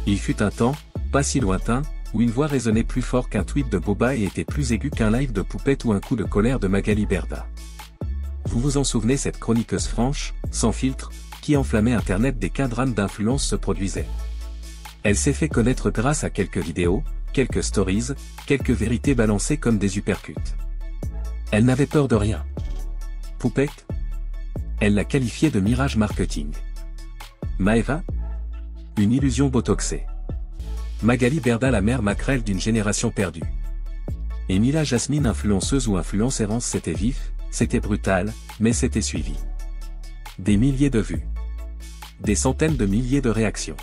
Il fut un temps, pas si lointain, où une voix résonnait plus fort qu'un tweet de Boba et était plus aigu qu'un live de Poupette ou un coup de colère de Magali Berda. Vous vous en souvenez, cette chroniqueuse franche, sans filtre, qui enflammait Internet dès qu'un drame d'influence se produisait. Elle s'est fait connaître grâce à quelques vidéos, quelques stories, quelques vérités balancées comme des uppercuts. Elle n'avait peur de rien. Poupette? Elle l'a qualifiée de mirage marketing. Maëva? Une illusion botoxée. Magali Berda, la mère maquerelle d'une génération perdue. Et Mila Jasmine, influenceuse ou influencérance, c'était vif, c'était brutal, mais c'était suivi. Des milliers de vues. Des centaines de milliers de réactions.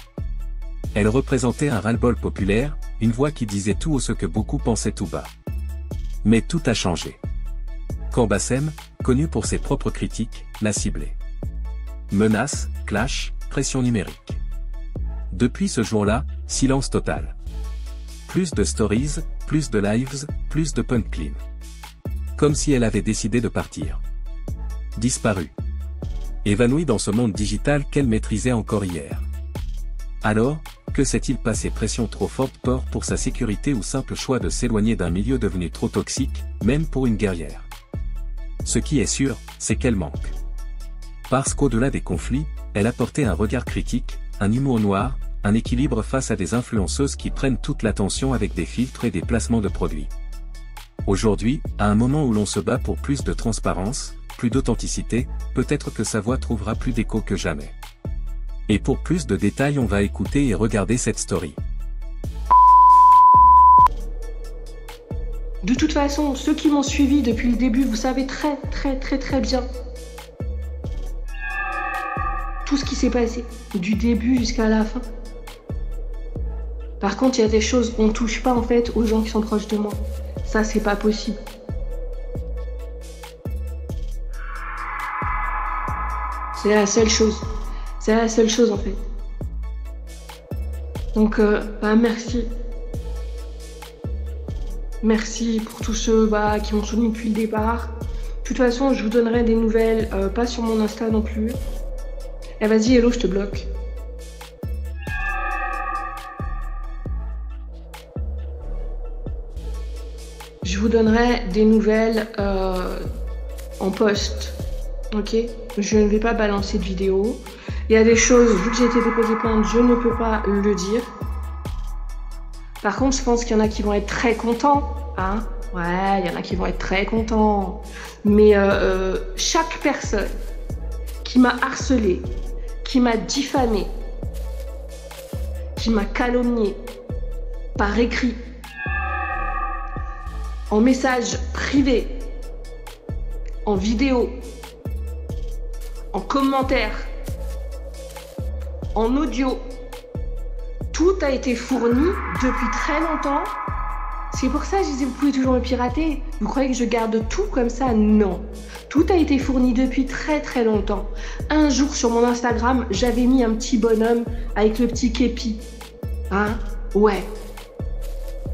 Elle représentait un ras-le-bol populaire, une voix qui disait tout haut ce que beaucoup pensaient tout bas. Mais tout a changé. Quand Bassem, connu pour ses propres critiques, l'a ciblée. Menaces, clash, pression numérique. Depuis ce jour-là, silence total. Plus de stories, plus de lives, plus de punchline. Comme si elle avait décidé de partir. Disparue. Évanouie dans ce monde digital qu'elle maîtrisait encore hier. Alors, que s'est-il passé? Pression trop forte, peur pour sa sécurité ou simple choix de s'éloigner d'un milieu devenu trop toxique, même pour une guerrière? Ce qui est sûr, c'est qu'elle manque. Parce qu'au-delà des conflits, elle apportait un regard critique, un humour noir, un équilibre face à des influenceuses qui prennent toute l'attention avec des filtres et des placements de produits. Aujourd'hui, à un moment où l'on se bat pour plus de transparence, plus d'authenticité, peut-être que sa voix trouvera plus d'écho que jamais. Et pour plus de détails, on va écouter et regarder cette story. De toute façon, ceux qui m'ont suivi depuis le début, vous savez très bien tout ce qui s'est passé, du début jusqu'à la fin. Par contre, il y a des choses, on touche pas en fait aux gens qui sont proches de moi. Ça, c'est pas possible. C'est la seule chose. C'est la seule chose en fait. Donc, merci. Merci pour tous ceux qui m'ont soutenu depuis le départ. De toute façon, je vous donnerai des nouvelles, pas sur mon Insta non plus. Eh vas-y, hello, je te bloque. Je vous donnerai des nouvelles en post. Ok? Je ne vais pas balancer de vidéo. Il y a des choses, vu que j'ai été déposée plainte, je ne peux pas le dire. Par contre, je pense qu'il y en a qui vont être très contents. Hein? Ouais, il y en a qui vont être très contents. Mais chaque personne qui m'a harcelé, qui m'a diffamé, qui m'a calomnié par écrit, en message privé, en vidéo, en commentaire, en audio, tout a été fourni depuis très longtemps. C'est pour ça que je disais, vous pouvez toujours le pirater. Vous croyez que je garde tout comme ça? Non. Tout a été fourni depuis très longtemps. Un jour sur mon Instagram, j'avais mis un petit bonhomme avec le petit képi. Hein? Ouais.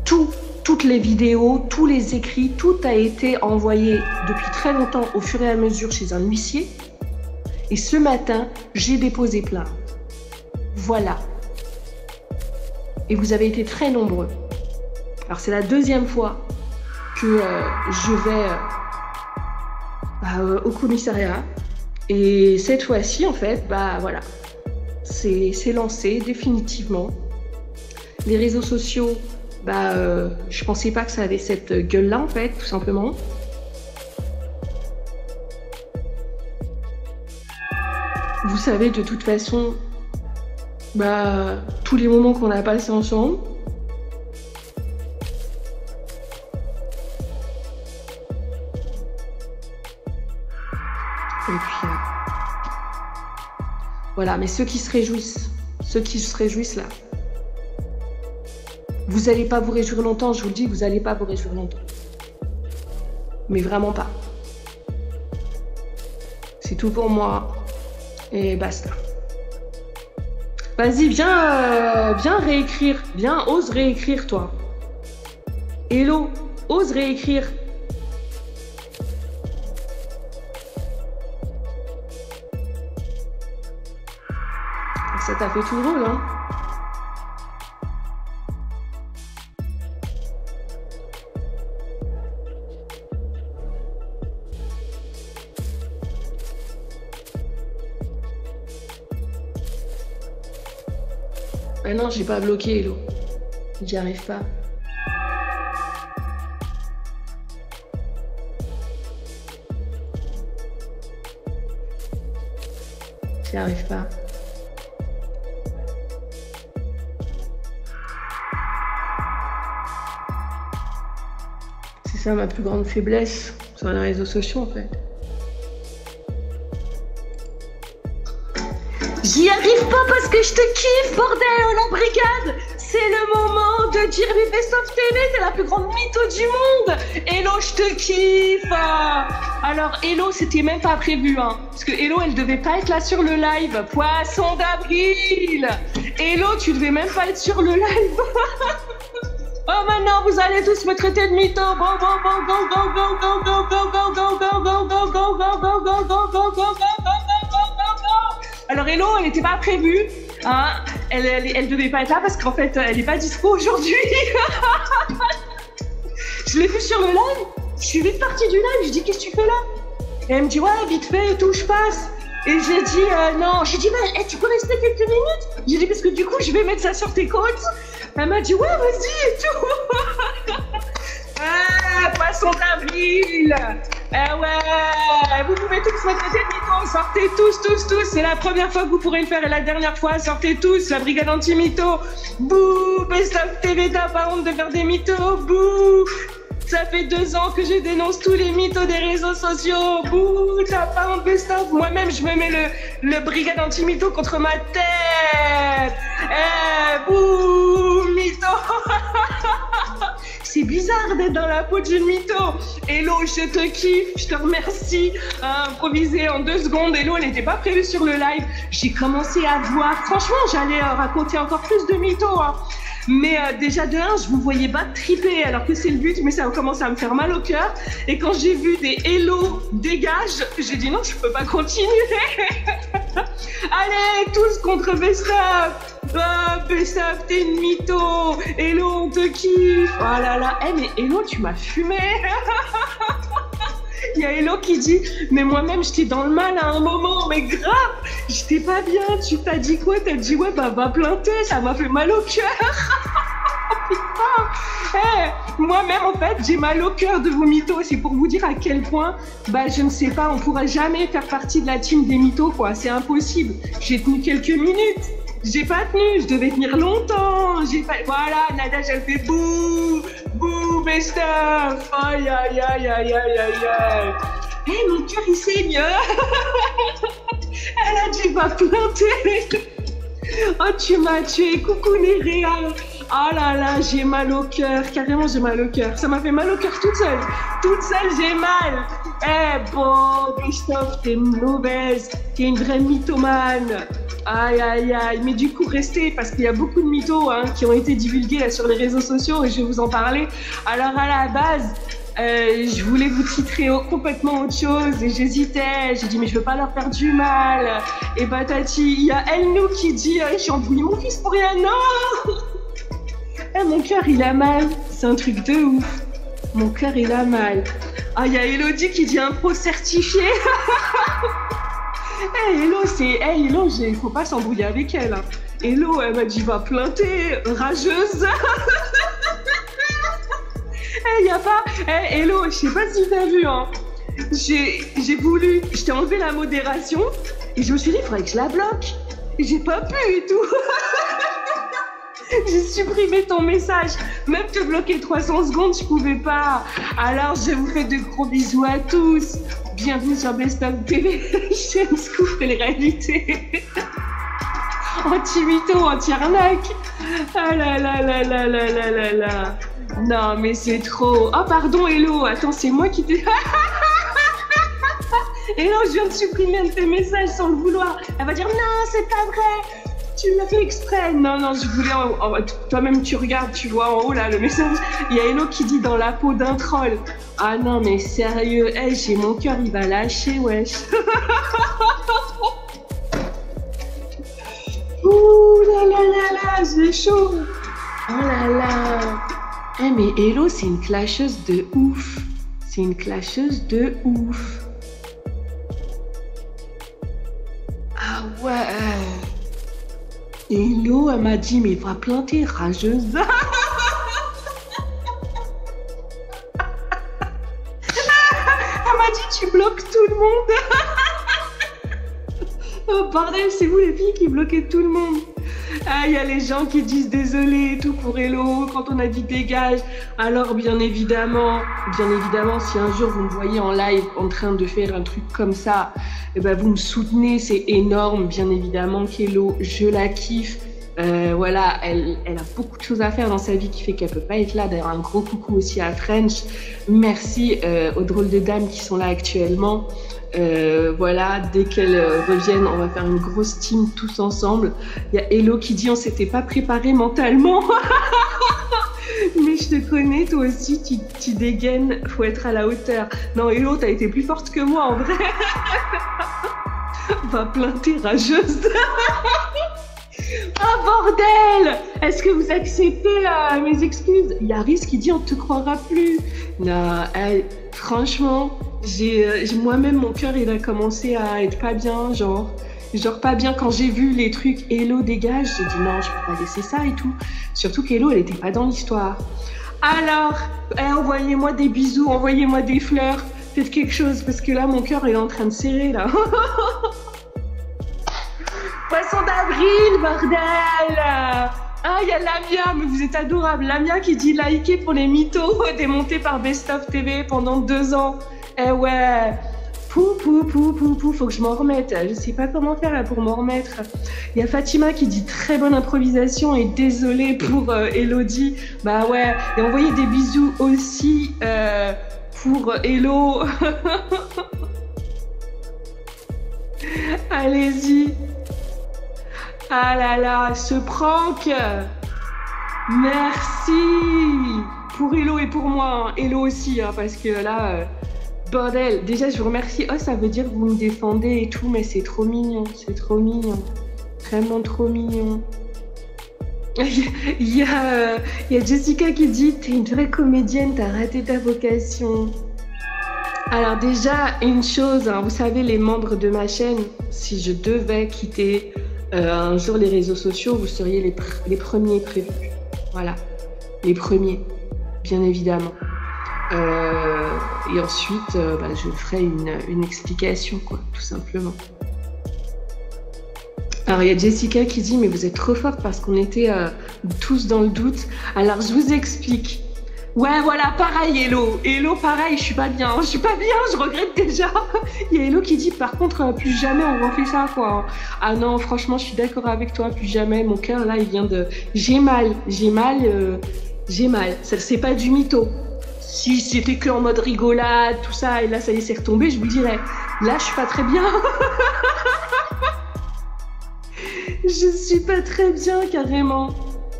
Toutes les vidéos, tous les écrits, tout a été envoyé depuis très longtemps au fur et à mesure chez un huissier. Et ce matin, j'ai déposé plainte. Voilà. Et vous avez été très nombreux. Alors c'est la deuxième fois que je vais au commissariat. Et cette fois-ci, en fait, voilà. C'est lancé définitivement. Les réseaux sociaux, je pensais pas que ça avait cette gueule-là, en fait, tout simplement. Vous savez, de toute façon, tous les moments qu'on a passés ensemble, et puis voilà. Mais ceux qui se réjouissent là, vous allez pas vous réjouir longtemps, je vous le dis, vous allez pas vous réjouir longtemps, mais vraiment pas. C'est tout pour moi et basta. Vas-y, viens réécrire. Viens, ose réécrire, toi. Hello, ose réécrire. Ça t'a fait tout drôle, hein? Ah non, j'ai pas bloqué, Hello. J'y arrive pas. J'y arrive pas. C'est ça ma plus grande faiblesse sur les réseaux sociaux en fait. J'y arrive pas parce que je te kiffe, bordel, en brigade. C'est le moment de dire oui, Best of TV, t'es la plus grande mytho du monde. Hello, je te kiffe. Alors, Hello, c'était même pas prévu, hein. Parce que Hello, elle devait pas être là sur le live. Poisson d'avril. Hello, tu devais même pas être sur le live. Oh, maintenant, vous allez tous me traiter de mytho. Go, go, go, go, go, go, go, go, go, go, go, go, go, go, go, go, go, go, go, go. Alors Hello, elle n'était pas prévue, hein. Elle devait pas être là parce qu'en fait, elle n'est pas dispo aujourd'hui. Je l'ai vue sur le live, je suis vite partie du live, je dis qu'est-ce que tu fais là? Et elle me dit ouais, vite fait et tout, je passe. Et j'ai dit non, j'ai dit mais tu peux rester quelques minutes? J'ai dit parce que du coup, je vais mettre ça sur tes côtes. Elle m'a dit ouais, vas-y et tout. Ah, poisson d'avril. Eh ouais, vous pouvez tous me traiter de mytho, sortez tous, c'est la première fois que vous pourrez le faire et la dernière fois, sortez tous, la brigade anti-mytho, bouh, Best of TV, t'as pas honte de faire des mythos, bouh, ça fait 2 ans que je dénonce tous les mythos des réseaux sociaux, bouh, t'as pas honte Best of, moi-même je me mets le brigade anti-mytho contre ma tête, bouh, mytho. C'est bizarre d'être dans la peau d'une mytho. Hello, je te kiffe, je te remercie. Improvisé en 2 secondes. Hello, elle n'était pas prévue sur le live. J'ai commencé à voir. Franchement, j'allais raconter encore plus de mythos. Hein. Mais déjà de 1, je vous voyais pas triper alors que c'est le but, mais ça a commencé à me faire mal au cœur. Et quand j'ai vu des Hello dégage, j'ai dit non, je peux pas continuer. Allez, tous contre Best of. Oh, Best of, t'es une mytho. Hello, on te kiffe. Oh là là. Mais Hello, tu m'as fumé. Il y a Hello qui dit mais moi-même j'étais dans le mal à un moment, mais grave, j'étais pas bien. Tu t'as dit quoi? T'as dit ouais bah va planter, ça m'a fait mal au cœur. Putain. Moi-même en fait j'ai mal au cœur de vos mythos. C'est pour vous dire à quel point je ne sais pas, on pourra jamais faire partie de la team des mythos quoi, c'est impossible. J'ai tenu quelques minutes. J'ai pas tenu, je devais tenir longtemps. Voilà, Nadège, elle fait bouh, bouh, Best of. Aïe, aïe, aïe, aïe, aïe, aïe, aïe. Mon cœur, il saigne. Elle a dit, va planter. Oh, tu m'as tué. Coucou, Néréa. Oh là là, j'ai mal au cœur. Carrément, j'ai mal au cœur. Ça m'a fait mal au cœur toute seule. Toute seule, j'ai mal. Bon, Christophe, t'es mauvaise. T'es une vraie mythomane. Aïe, aïe, aïe. Mais du coup, restez, parce qu'il y a beaucoup de mythos qui ont été divulgués là, sur les réseaux sociaux et je vais vous en parler. Alors, à la base, je voulais vous titrer complètement autre chose et j'hésitais. J'ai dit, mais je veux pas leur faire du mal. Et patati, il y a Elnou qui dit, j'ai embrouillé mon fils pour rien. Non. Mon cœur, il a mal. C'est un truc de ouf. Mon cœur, il a mal. Ah, il y a Elodie qui dit un pro certifié. Hello, Hello, faut pas s'embrouiller avec elle. Hein. Hello, elle m'a dit va planter, rageuse. Y a pas. Hello, je sais pas si t'as vu, hein. Je t'ai enlevé la modération et je me suis dit, il faudrait que je la bloque. Et j'ai pas pu et tout. J'ai supprimé ton message. Même te bloquer 300 secondes, je pouvais pas. Alors, je vous fais de gros bisous à tous. Bienvenue sur Best of TV, chaîne scoop et réalité. Anti-mytho, anti-arnaque. Ah là là là là là là là là. Non, mais c'est trop. Oh, pardon, Hello. Attends, c'est moi qui t'ai... Hello, je viens de supprimer un de tes messages sans le vouloir. Elle va dire, non, c'est pas vrai. Tu l'as fait exprès. Non, je voulais... Toi-même, tu regardes, tu vois en haut, là, le message. Il y a Hello qui dit dans la peau d'un troll. Ah non, mais sérieux. J'ai mon cœur, il va lâcher, wesh. Ouh là là là là, j'ai chaud. Oh là là. Mais Hello, c'est une clasheuse de ouf. C'est une clasheuse de ouf. Ah ouais. Hello, elle m'a dit, mais va planter, rageuse. Elle m'a dit, tu bloques tout le monde. Oh bordel, c'est vous les filles qui bloquez tout le monde. Ah, il y a les gens qui disent désolé et tout pour Hello quand on a dit dégage. Alors bien évidemment, si un jour vous me voyez en live en train de faire un truc comme ça, eh ben vous me soutenez, c'est énorme. Bien évidemment qu'Hello, je la kiffe. Voilà, elle a beaucoup de choses à faire dans sa vie qui fait qu'elle peut pas être là. D'ailleurs, un gros coucou aussi à French. Merci aux drôles de dames qui sont là actuellement. Voilà, dès qu'elles reviennent, on va faire une grosse team tous ensemble. Il y a Hello qui dit on s'était pas préparé mentalement. Mais je te connais, toi aussi, tu dégaines, faut être à la hauteur. Non, Hello, t'as été plus forte que moi en vrai. Va planter rageuse. Oh bordel! Est-ce que vous acceptez mes excuses? Il y a Riz qui dit on te croira plus. Non, franchement, moi-même mon cœur il a commencé à être pas bien, genre pas bien quand j'ai vu les trucs Hello dégage. J'ai dit non, je peux pas laisser ça et tout. Surtout qu'Hello elle était pas dans l'histoire. Alors, envoyez-moi des bisous, envoyez-moi des fleurs, faites quelque chose parce que là mon cœur il est en train de serrer là. Poisson d'avril, bordel! Ah, il y a Lamia, mais vous êtes adorable. Lamia qui dit liker pour les mythos démontés par Best of TV pendant 2 ans. Eh ouais, faut que je m'en remette. Je sais pas comment faire là pour m'en remettre. Il y a Fatima qui dit très bonne improvisation et désolée pour Elodie. Bah ouais, et envoyez des bisous aussi pour Hello. Allez-y. Ah là là, ce prank. Merci pour Hello et pour moi. Hein. Hello aussi, hein, parce que là, bordel. Déjà, je vous remercie. Oh, ça veut dire que vous me défendez et tout, mais c'est trop mignon. C'est trop mignon. Vraiment trop mignon. Il y a Jessica qui dit « T'es une vraie comédienne, t'as raté ta vocation. » Alors déjà, une chose, hein, vous savez, les membres de ma chaîne, si je devais quitter un jour les réseaux sociaux, vous seriez les premiers prévus. Voilà, les premiers, bien évidemment. Et ensuite, je ferai une explication, quoi, tout simplement. Alors, il y a Jessica qui dit « Mais vous êtes trop forte parce qu'on était tous dans le doute. » Alors, je vous explique. Ouais, voilà, pareil, Hello. Hello, pareil, je suis pas bien, je regrette déjà. Il y a Hello qui dit, par contre, plus jamais on refait ça, quoi. Ah non, franchement, je suis d'accord avec toi, plus jamais. Mon cœur, là, il vient de... J'ai mal. C'est pas du mytho. Si c'était que en mode rigolade, tout ça, et là, ça y est, c'est retombé, je vous dirais. Là, je suis pas très bien. Je suis pas très bien, carrément.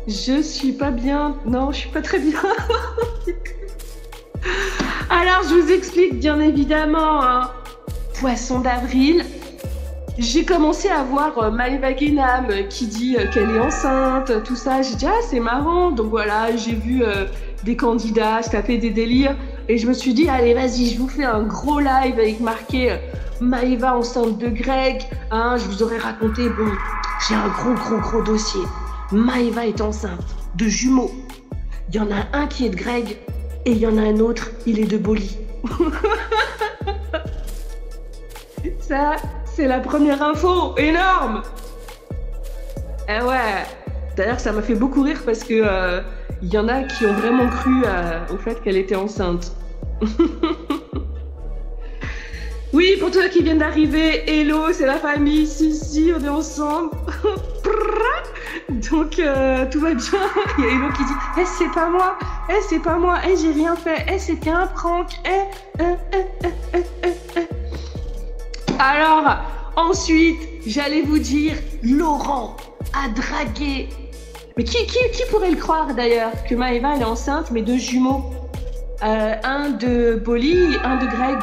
Je suis pas bien. Non, je suis pas très bien. Alors, je vous explique bien évidemment. Hein. Poisson d'avril. J'ai commencé à voir Maëva Guénam qui dit qu'elle est enceinte, tout ça. J'ai dit, ah, c'est marrant. Donc voilà, j'ai vu des candidats, je tapais des délires. Et je me suis dit, allez, vas-y, je vous fais un gros live avec marqué Maëva enceinte de Greg. Hein, je vous aurais raconté, bon, j'ai un gros dossier. Maëva est enceinte de jumeaux. Il y en a un qui est de Greg et il y en a un autre, il est de Bolly. Ça, c'est la première info énorme. Eh ouais. D'ailleurs, ça m'a fait beaucoup rire parce que il y en a qui ont vraiment cru au fait qu'elle était enceinte. Oui, pour toi qui viens d'arriver, hello, c'est la famille, si, on est ensemble. Donc, tout va bien. Il y a Hello qui dit, c'est pas moi, j'ai rien fait, c'était un prank, Alors, ensuite, j'allais vous dire, Laurent a dragué. Mais qui pourrait le croire d'ailleurs, que Maëva elle est enceinte, mais 2 jumeaux. Un de Bolly, un de Greg.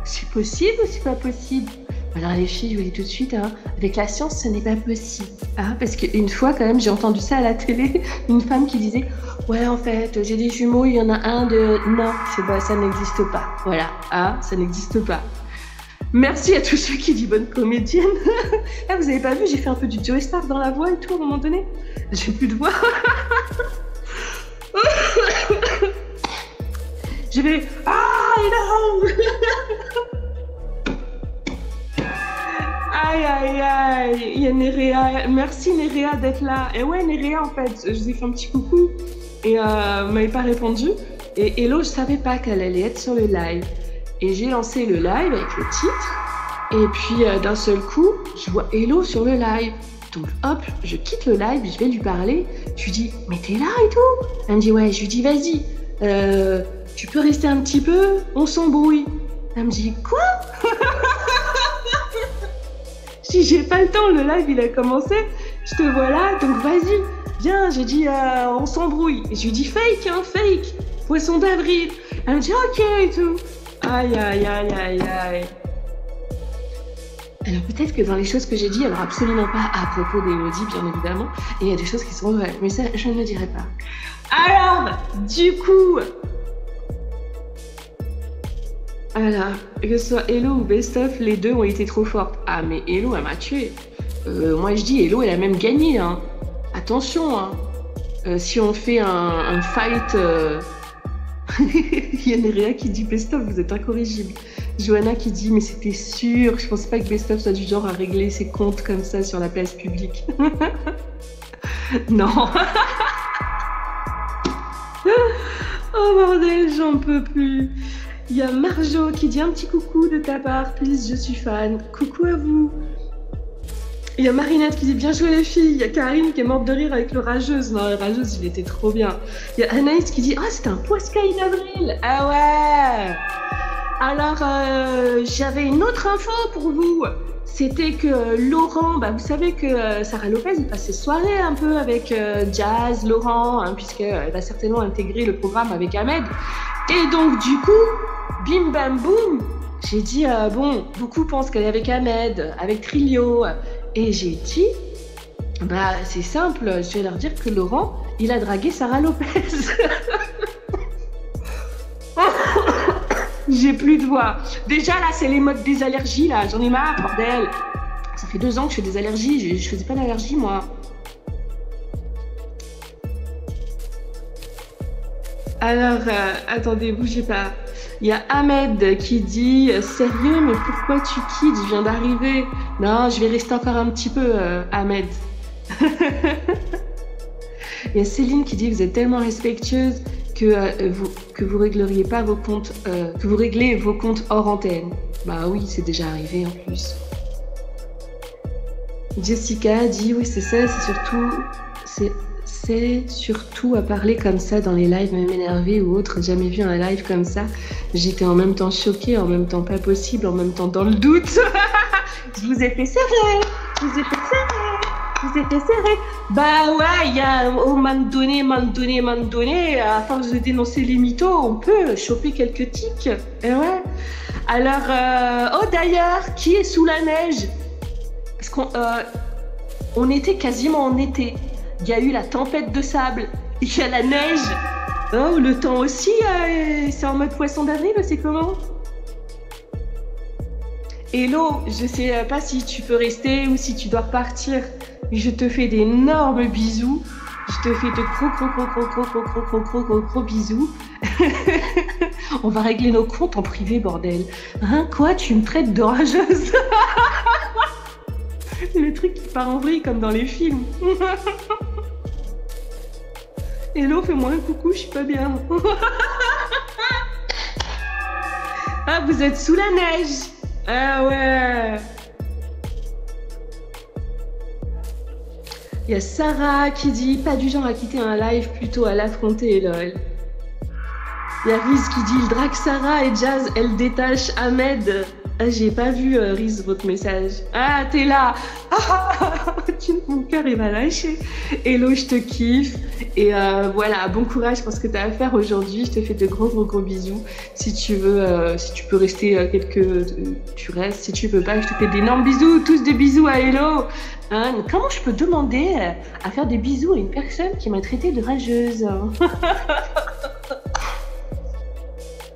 C'est possible ou c'est pas possible? Alors les filles, je vous dis tout de suite, hein, avec la science, ce n'est pas possible. Hein, parce qu'une fois, quand même, j'ai entendu ça à la télé, une femme qui disait « Ouais, en fait, j'ai des jumeaux, il y en a un de... » Non, ça n'existe pas. Voilà, hein, ça n'existe pas. Merci à tous ceux qui disent bonne comédienne. Ah, vous avez pas vu, j'ai fait un peu du Joey Stark dans la voix et tout à un moment donné. J'ai plus de voix. Je vais... Ah, non. Aïe, aïe, aïe. Il y a Nerea. Merci Nerea d'être là. Et ouais, Nerea, en fait, je vous ai fait un petit coucou. Et vous m'avez pas répondu. Et Hello, je savais pas qu'elle allait être sur le live. Et j'ai lancé le live avec le titre. Et puis d'un seul coup, je vois Hello sur le live. Donc hop, je quitte le live, je vais lui parler. Je lui dis, mais t'es là et tout? Elle me dit, ouais. Je lui dis, vas-y, tu peux rester un petit peu? On s'embrouille. Elle me dit, quoi? Je dis, j'ai pas le temps, le live il a commencé. Je te vois là, donc vas-y, viens. J'ai dit, on s'embrouille. Et je lui dis, fake, hein, fake. Poisson d'avril. Elle me dit, ok et tout. Aïe, aïe, aïe, aïe, aïe. Alors peut-être que dans les choses que j'ai dit, alors absolument pas à propos d'Élodie, bien évidemment, et il y a des choses qui sont vraies, mais ça, je ne le dirai pas. Alors, du coup... Alors, que ce soit Hello ou Best of, les deux ont été trop fortes. Ah, mais Hello, elle m'a tué. Moi, je dis, Hello, elle a même gagné, hein. Attention, hein. Si on fait un fight... Il y a Nerea qui dit Best of, vous êtes incorrigible. Johanna qui dit mais c'était sûr, je pense pas que Best of soit du genre à régler ses comptes comme ça sur la place publique. Non. Oh bordel, j'en peux plus. Il y a Marjo qui dit un petit coucou de ta part, please, je suis fan. Coucou à vous. Il y a Marinette qui dit bien joué les filles. Il y a Karine qui est morte de rire avec le rageuse. Non, le rageuse, il était trop bien. Il y a Anaïs qui dit ah, c'était un poiscaille d'avril. Ah ouais. Alors, j'avais une autre info pour vous. C'était que Laurent, bah, vous savez que Sarah Lopez, il passe ses soirées un peu avec Jazz, Laurent, hein, puisqu'elle va certainement intégrer le programme avec Ahmed. Et donc, du coup, bim bam boum, j'ai dit, bon, beaucoup pensent qu'elle est avec Ahmed, avec Trilio. Et j'ai dit, bah c'est simple, je vais leur dire que Laurent, il a dragué Sarah Lopez. J'ai plus de voix. Déjà là, c'est les modes des allergies là, j'en ai marre, bordel. Ça fait 2 ans que je fais des allergies, je faisais pas d'allergie moi. Alors, attendez, bougez pas. Il y a Ahmed qui dit « Sérieux, mais pourquoi tu quittes? Je viens d'arriver. » Non, je vais rester encore un petit peu, Ahmed. Il y a Céline qui dit « Vous êtes tellement respectueuse que vous régleriez pas vos comptes, que vous réglez vos comptes hors antenne. » Bah oui, c'est déjà arrivé en plus. Jessica dit « Oui, c'est ça, c'est surtout à parler comme ça dans les lives, même énervé ou autre. Jamais vu un live comme ça. J'étais en même temps choquée, en même temps pas possible, en même temps dans le doute. Je vous ai fait serrer. Je vous ai fait serrer. Je vous ai fait serrer. Bah ouais, il y a au moment donné, à force de dénoncer les mythos, on peut choper quelques tics. Et ouais. Alors, oh d'ailleurs, qui est sous la neige? Parce qu'on était quasiment en été. Il y a eu la tempête de sable, il y a la neige. Oh, le temps aussi, c'est en mode poisson d'avril, c'est comment? Hello, je sais pas si tu peux rester ou si tu dois repartir. Je te fais d'énormes bisous. Je te fais de gros bisous. On va régler nos comptes en privé, bordel. Hein, quoi? Tu me traites de rageuse? Le truc qui part en vrille comme dans les films. Hello, fais-moi un coucou, je suis pas bien. Ah, vous êtes sous la neige. Ah ouais. Il y a Sarah qui dit pas du genre à quitter un live, plutôt à l'affronter, lol. Il y a Riz qui dit il drague Sarah et Jazz, elle détache Ahmed. Ah, j'ai pas vu, Riz, votre message. Ah, t'es là. Ah, mon cœur, il va lâcher. Hello, je te kiffe. Et voilà, bon courage pour ce que tu as à faire aujourd'hui. Je te fais de gros bisous. Si tu veux, si tu peux rester tu restes. Si tu peux pas, je te fais d'énormes bisous. Tous des bisous à Hello. Hein, comment je peux demander à faire des bisous à une personne qui m'a traité de rageuse?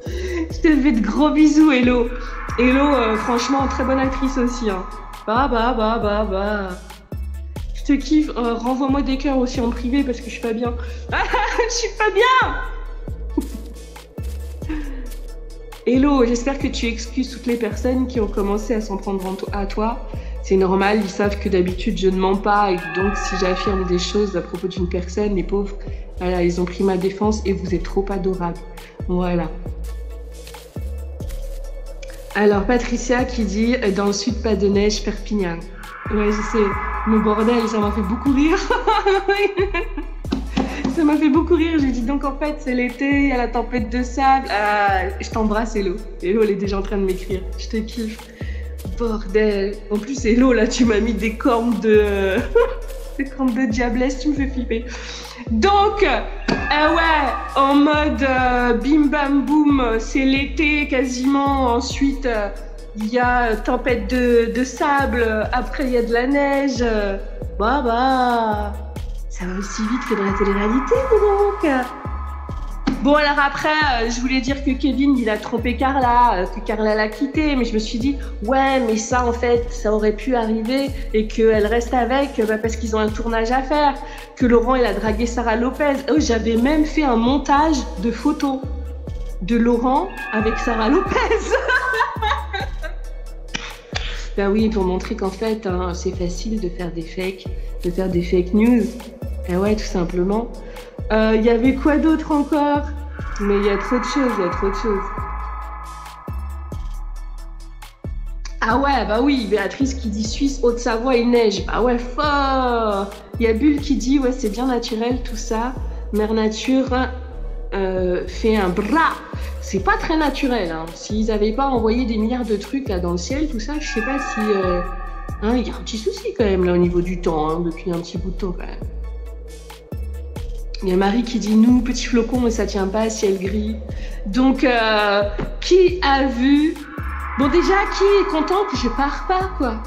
Je te fais de gros bisous, Hello. Hello, franchement, très bonne actrice aussi. Hein. Bah. Je te kiffe. Renvoie-moi des cœurs aussi en privé parce que je suis pas bien. Je suis pas bien. Hello, j'espère que tu excuses toutes les personnes qui ont commencé à s'en prendre à toi. C'est normal, ils savent que d'habitude je ne mens pas et donc si j'affirme des choses à propos d'une personne, les pauvres, voilà, ils ont pris ma défense et vous êtes trop adorables. Voilà. Alors Patricia qui dit dans le sud pas de neige, Perpignan. Ouais, je sais, le bordel, ça m'a fait beaucoup rire. Ça m'a fait beaucoup rire, j'ai dit donc en fait c'est l'été, il y a la tempête de sable. Ah, je t'embrasse Hello. Hello, elle est déjà en train de m'écrire, je te kiffe. Bordel. En plus Hello, là tu m'as mis des cornes de... des cornes de diablesse, tu me fais flipper. Donc, ouais, en mode bim bam boum, c'est l'été quasiment, ensuite il y a tempête de sable, après il y a de la neige. Bah... Ça va aussi vite que dans la télé-réalité, donc. Bon, alors après, je voulais dire que Kevin, il a trompé Carla, que Carla l'a quitté, mais je me suis dit, ouais, mais ça, en fait, ça aurait pu arriver et qu'elle reste avec parce qu'ils ont un tournage à faire, que Laurent, il a dragué Sarah Lopez. Oh, j'avais même fait un montage de photos de Laurent avec Sarah Lopez. Ben oui, pour montrer qu'en fait, hein, c'est facile de faire des fake news. Et ouais, tout simplement. Il y avait quoi d'autre encore? Mais il y a trop de choses, Ah ouais, bah oui, Béatrice qui dit Suisse, Haute-Savoie, il neige. Bah ouais, fort. Il y a Bulle qui dit, ouais, c'est bien naturel tout ça. Mère Nature fait un bras. C'est pas très naturel, hein. S'ils avaient pas envoyé des milliards de trucs là dans le ciel, tout ça, je sais pas si... hein, il y a un petit souci quand même là au niveau du temps, hein, depuis un petit bout de temps quand même. Il y a Marie qui dit nous, petit flocon, mais ça tient pas, ciel gris. Donc, qui a vu... Bon, déjà, qui est content que je pars pas, quoi?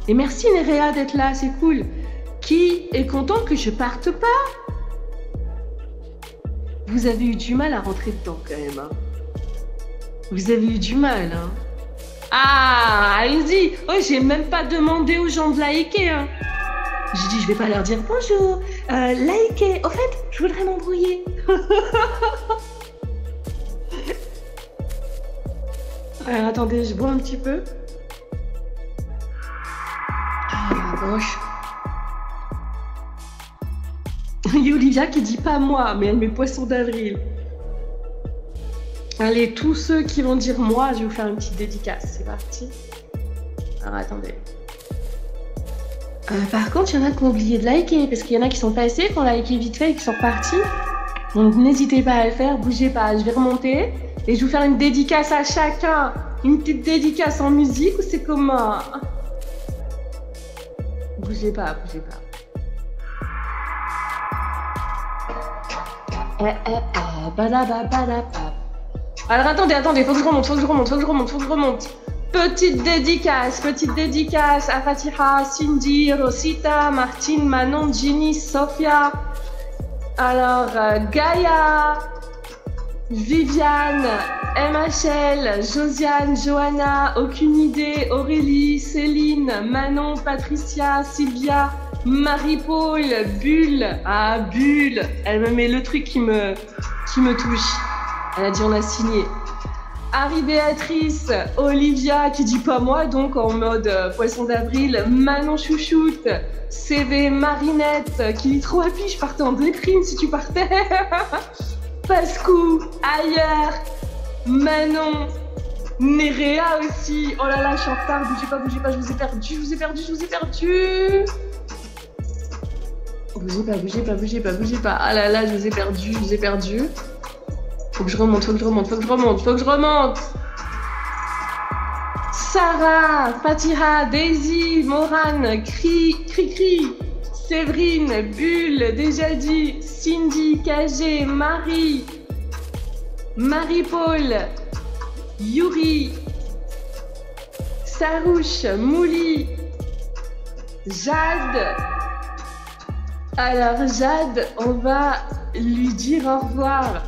Et merci Nerea d'être là, c'est cool. Qui est content que je parte pas? Vous avez eu du mal à rentrer dedans, quand même. Hein. Vous avez eu du mal, hein. Ah, allez-y. Oh, j'ai même pas demandé aux gens de liker, hein. J'ai dit, je vais pas leur dire bonjour, likez. Au fait, je voudrais m'embrouiller. Alors, attendez, je bois un petit peu. Ah, la roche. Il y a Olivia qui dit pas moi, mais elle met poisson d'avril. Allez, tous ceux qui vont dire moi, je vais vous faire une petite dédicace. C'est parti. Alors, attendez. Par contre, il y en a qui ont oublié de liker, parce qu'il y en a qui sont passés, qui ont liké vite fait et qui sont repartis. Donc, n'hésitez pas à le faire, bougez pas. Je vais remonter et je vais vous faire une dédicace à chacun. Une petite dédicace en musique ou c'est comment? Bougez pas, bougez pas. Alors attendez, faut que je remonte. Petite dédicace à Fatiha, Cindy, Rosita, Martine, Manon, Ginny, Sophia. Alors, Gaïa, Viviane, MHL, Josiane, Johanna, aucune idée, Aurélie, Céline, Manon, Patricia, Sylvia, Marie-Paul, Bulle. Ah, Bulle, elle me met le truc qui me touche. Elle a dit on a signé. Harry Béatrice, Olivia qui dit pas moi, donc en mode poisson d'avril, Manon Chouchoute, CV Marinette qui dit trop happy, je partais en déprime si tu partais. Pascou, ailleurs, Manon, Nerea aussi. Oh là là, je suis en retard, bougez pas, je vous ai perdu. Bougez pas. Ah là là, je vous ai perdu. Faut que je remonte. Sarah, Fatiha, Daisy, Morane, Cri, Séverine, Bulle, déjà dit, Cindy, KG, Marie, Marie-Paul, Yuri, Sarouche, Mouli, Jade. Alors Jade, on va lui dire au revoir.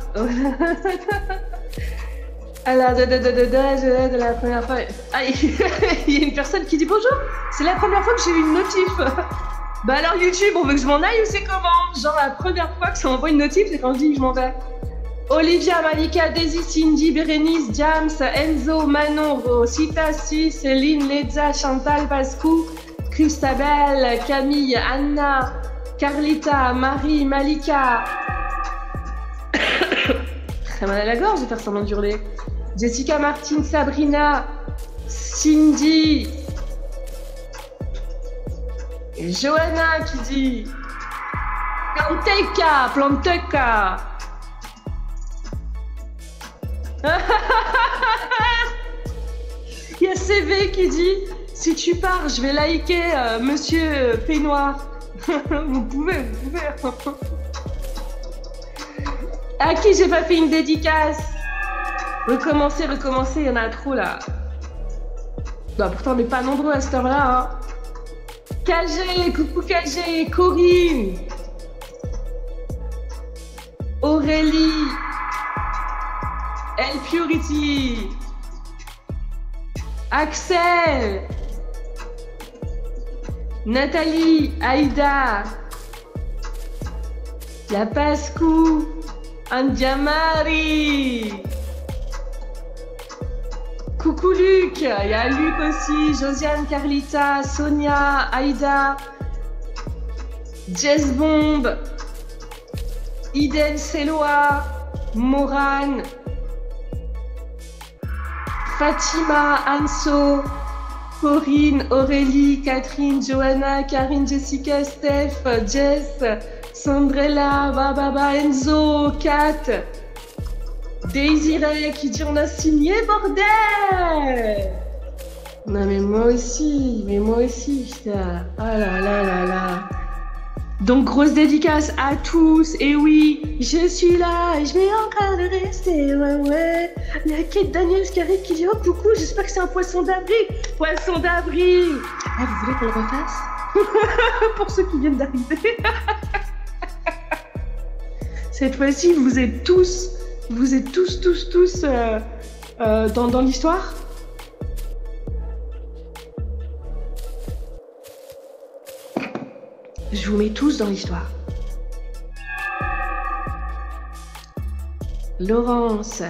Alors, de la première fois. Ah, il y a une personne qui dit bonjour. C'est la première fois que j'ai eu une notif. Bah alors YouTube, on veut que je m'en aille ou c'est comment? Genre la première fois que ça m'envoie une notif, c'est quand je dis que je m'en vais. Olivia, Malika, Daisy, Cindy, Bérénice, Jams, Enzo, Manon, Rosita, Si, Céline, Leza, Chantal, Pascou, Christabel, Camille, Anna, Carlita, Marie, Malika. Très mal à la gorge de faire semblant d'hurler. Jessica, Martine, Sabrina, Cindy. Et Johanna qui dit Planteca, Planteca. Il y a CV qui dit si tu pars, je vais liker Monsieur Peignoir. Vous pouvez. À qui j'ai pas fait une dédicace? Recommencer, il y en a trop là. Bah, pourtant, on n'est pas nombreux à cette heure-là. Hein. KG, coucou KG, Corinne, Aurélie, El Purity, Axel, Nathalie, Aïda, La Pascou, Andiamari. Coucou Luc, il y a Luc aussi, Josiane, Carlita, Sonia, Aïda, Jess Bomb, Iden Seloa, Morane, Fatima, Anso, Corinne, Aurélie, Catherine, Johanna, Karine, Jessica, Steph, Jess, Sandrella, Bababa, Enzo, Kat, Désiré qui dit on a signé, bordel! Non mais moi aussi, putain. Oh là là là là. Donc grosse dédicace à tous, et oui, je suis là, et je vais encore de rester, ouais. Il y a Kate Daniels qui arrive qui dit oh coucou, j'espère que c'est un poisson d'avril. Poisson d'avril. Ah, vous voulez qu'on le refasse? Pour ceux qui viennent d'arriver. Cette fois-ci, vous êtes tous dans l'histoire. Je vous mets tous dans l'histoire. Laurence.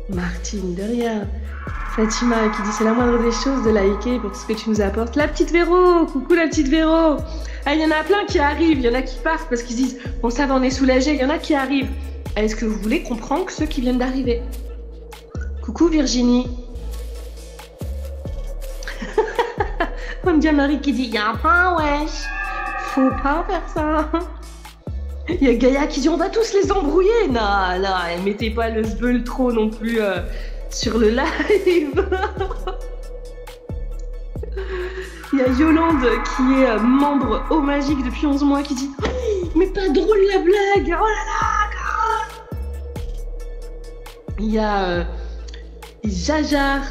Martine, de rien. Fatima qui dit c'est la moindre des choses de liker pour tout ce que tu nous apportes. La petite Véro, coucou la petite Véro. Ah, il y en a plein qui arrivent, il y en a qui partent parce qu'ils disent bon ça va on est soulagés, il y en a qui arrivent. Est-ce que vous voulez comprendre que ceux qui viennent d'arriver? Coucou Virginie. On me dit à Marie qui dit y'a pas wesh, faut pas faire ça. Il y a Gaïa qui dit on va tous les embrouiller. Non, mettez pas le sbeul trop non plus sur le live. Il y a Yolande qui est membre au Magique depuis 11 mois qui dit oh, mais pas drôle la blague, oh là là. Il y a Jajar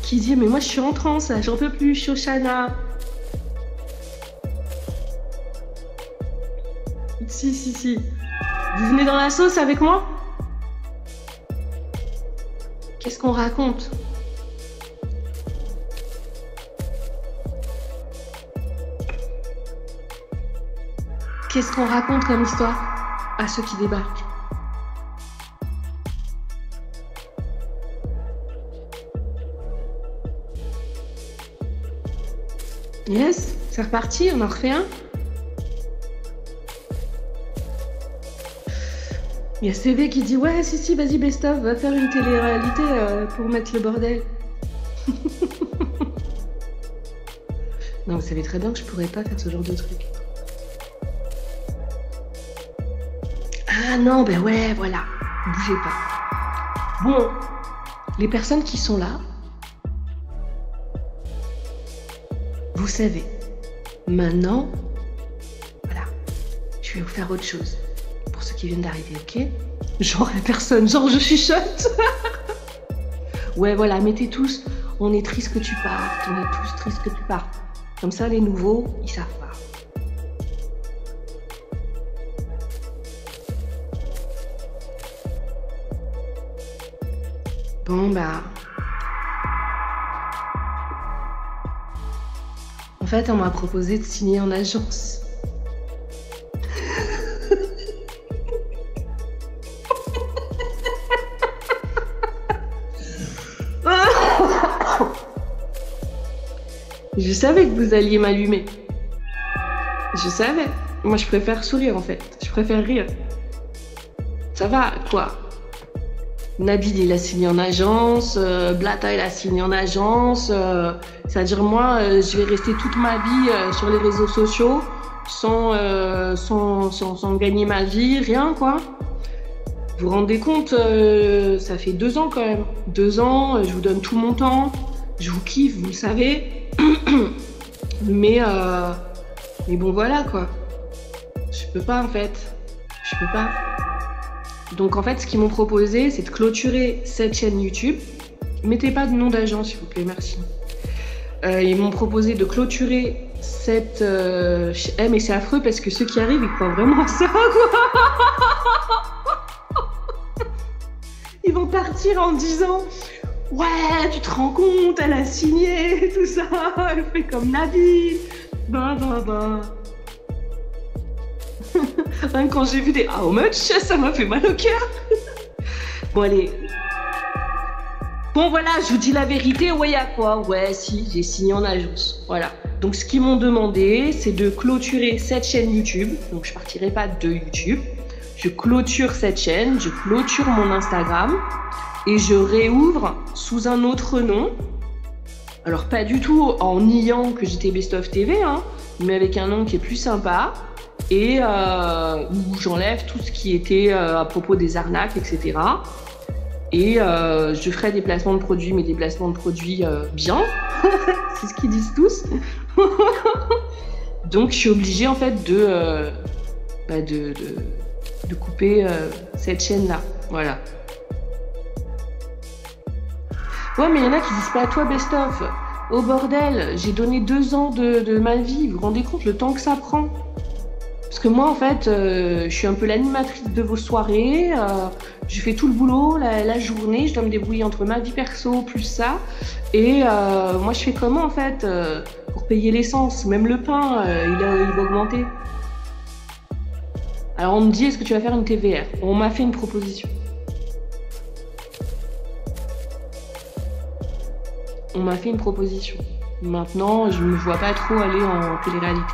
qui dit mais moi je suis en transe, j'en peux plus. Shoshana. Si. Vous venez dans la sauce avec moi? Qu'est-ce qu'on raconte? Qu'est-ce qu'on raconte comme histoire à ceux qui débarquent? Yes, c'est reparti, on en refait un. Il y a CV qui dit ouais si vas-y best of, va faire une télé-réalité pour mettre le bordel. Non, vous savez très bien que je pourrais pas faire ce genre de truc. Ah non, ben ouais, voilà, bougez pas. Bon, les personnes qui sont là, vous savez, maintenant, voilà, je vais vous faire autre chose. Pour ceux qui viennent d'arriver, ok? Genre la personne, genre je chuchote. Ouais, voilà, mettez tous, on est triste que tu partes, on est tous tristes que tu partes. Comme ça, les nouveaux, ils savent pas. Bon, bah... En fait, on m'a proposé de signer en agence. Je savais que vous alliez m'allumer. Je savais. Moi, je préfère sourire, en fait. Je préfère rire. Ça va, quoi. Nabil, il a signé en agence. Blata, il a signé en agence. C'est-à-dire, moi, je vais rester toute ma vie sur les réseaux sociaux sans gagner ma vie, rien, quoi. Vous vous rendez compte, ça fait 2 ans, quand même. 2 ans, je vous donne tout mon temps. Je vous kiffe, vous le savez. Mais bon, voilà, quoi. Je peux pas, en fait. Je peux pas. Donc, en fait, ce qu'ils m'ont proposé, c'est de clôturer cette chaîne YouTube. Mettez pas de nom d'agence, s'il vous plaît, merci. Ils m'ont proposé de clôturer cette... mais c'est affreux parce que ceux qui arrivent, ils croient vraiment à ça, quoi. Ils vont partir en disant... Ouais, tu te rends compte, elle a signé, tout ça, elle fait comme Nabil. Bah. Même quand j'ai vu des how much, ça m'a fait mal au cœur. Bon, allez. Bon, voilà, je vous dis la vérité, ouais, y'a quoi? Ouais, si, j'ai signé en agence. Voilà. Donc, ce qu'ils m'ont demandé, c'est de clôturer cette chaîne YouTube. Donc, je partirai pas de YouTube. Je clôture cette chaîne, je clôture mon Instagram. Et je réouvre sous un autre nom. Alors, pas du tout en niant que j'étais Best of TV, hein, mais avec un nom qui est plus sympa. Et où j'enlève tout ce qui était à propos des arnaques, etc. Et je ferai des placements de produits, mais des placements de produits bien. C'est ce qu'ils disent tous. Donc, je suis obligée, en fait, de couper cette chaîne-là. Voilà. Ouais, mais il y en a qui disent pas à toi, Best of. Oh bordel, j'ai donné 2 ans de ma vie. Vous vous rendez compte le temps que ça prend? Parce que moi, en fait, je suis un peu l'animatrice de vos soirées. Je fais tout le boulot, la journée. Je dois me débrouiller entre ma vie perso plus ça. Et moi, je fais comment, en fait, pour payer l'essence? Même le pain, il va augmenter. Alors, on me dit, est-ce que tu vas faire une TVR? On m'a fait une proposition. On m'a fait une proposition. Maintenant, je ne me vois pas trop aller en télé-réalité.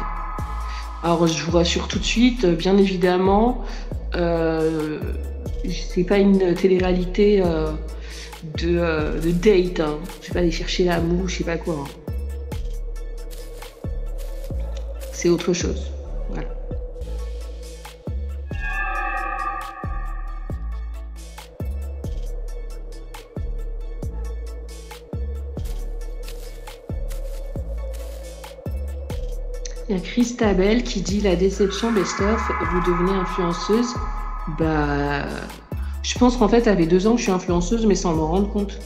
Alors, je vous rassure tout de suite, bien évidemment, c'est pas une télé-réalité de date. Hein. Je vais pas aller chercher l'amour, je sais pas quoi. Hein. C'est autre chose. Voilà. Il y a Christabel qui dit la déception Best of, vous devenez influenceuse. Bah, je pense qu'en fait, ça fait 2 ans que je suis influenceuse, mais sans m'en rendre compte.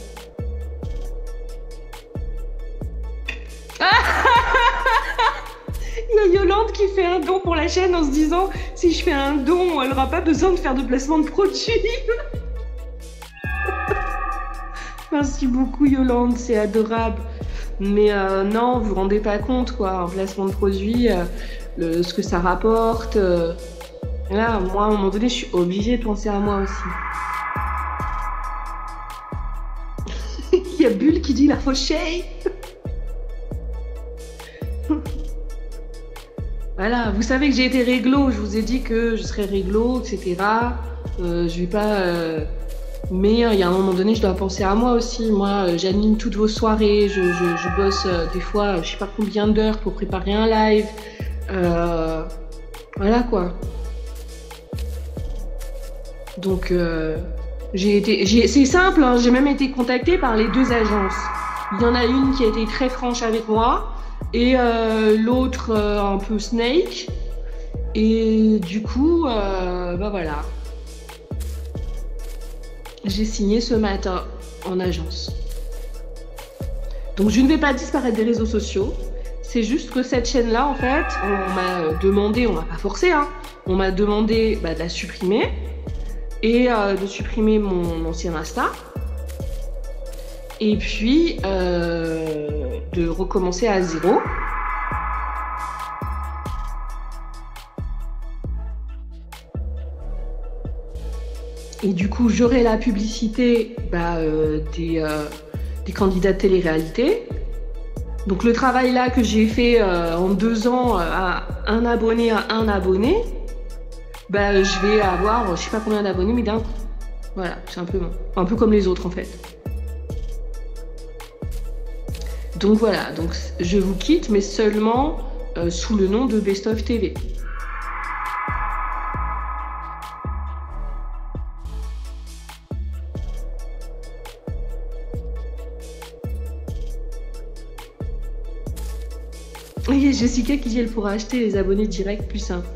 Il y a Yolande qui fait un don pour la chaîne en se disant si je fais un don, elle n'aura pas besoin de faire de placement de produits. Merci beaucoup Yolande, c'est adorable. Mais non, vous vous rendez pas compte, quoi, un placement de produit, ce que ça rapporte. Là, moi, à un moment donné, je suis obligée de penser à moi aussi. Il y a Bulle qui dit la fauchée. Voilà, vous savez que j'ai été réglo, je vous ai dit que je serais réglo, etc. Je vais pas... Mais il y a un moment donné, je dois penser à moi aussi. Moi, j'anime toutes vos soirées, je bosse des fois, je sais pas combien d'heures pour préparer un live. Voilà quoi. Donc, c'est simple, hein, j'ai même été contactée par les 2 agences. Il y en a une qui a été très franche avec moi et l'autre un peu snake. Et du coup, bah voilà. J'ai signé ce matin en agence. Donc je ne vais pas disparaître des réseaux sociaux. C'est juste que cette chaîne-là, en fait, on m'a demandé, on m'a pas forcé, hein, on m'a demandé de la supprimer et de supprimer mon ancien Insta. et puis de recommencer à zéro. Et du coup, j'aurai la publicité des candidats de télé-réalité. Donc le travail là que j'ai fait en 2 ans à un abonné à un abonné, je vais avoir je sais pas combien d'abonnés, mais d'un coup. Voilà, c'est un peu comme les autres en fait. Donc voilà, donc je vous quitte, mais seulement sous le nom de Best of TV. Il y a Jessica qui dit elle pourra acheter les abonnés directs plus simple.